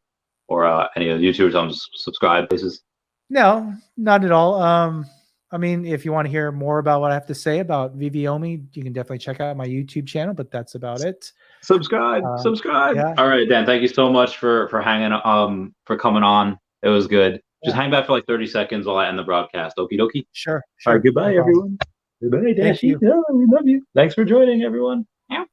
any of the YouTubers on subscribe places? No, not at all. I mean, if you want to hear more about what I have to say about VVOMI, you can definitely check out my YouTube channel, but that's about it. Subscribe. Yeah. All right, Dan, thank you so much for for coming on. It was good. Just hang back for like 30 seconds while I end the broadcast. Okie dokie. Sure. All right, goodbye, everyone. Goodbye, Dashy. We love you. Thanks for joining, everyone. Yeah.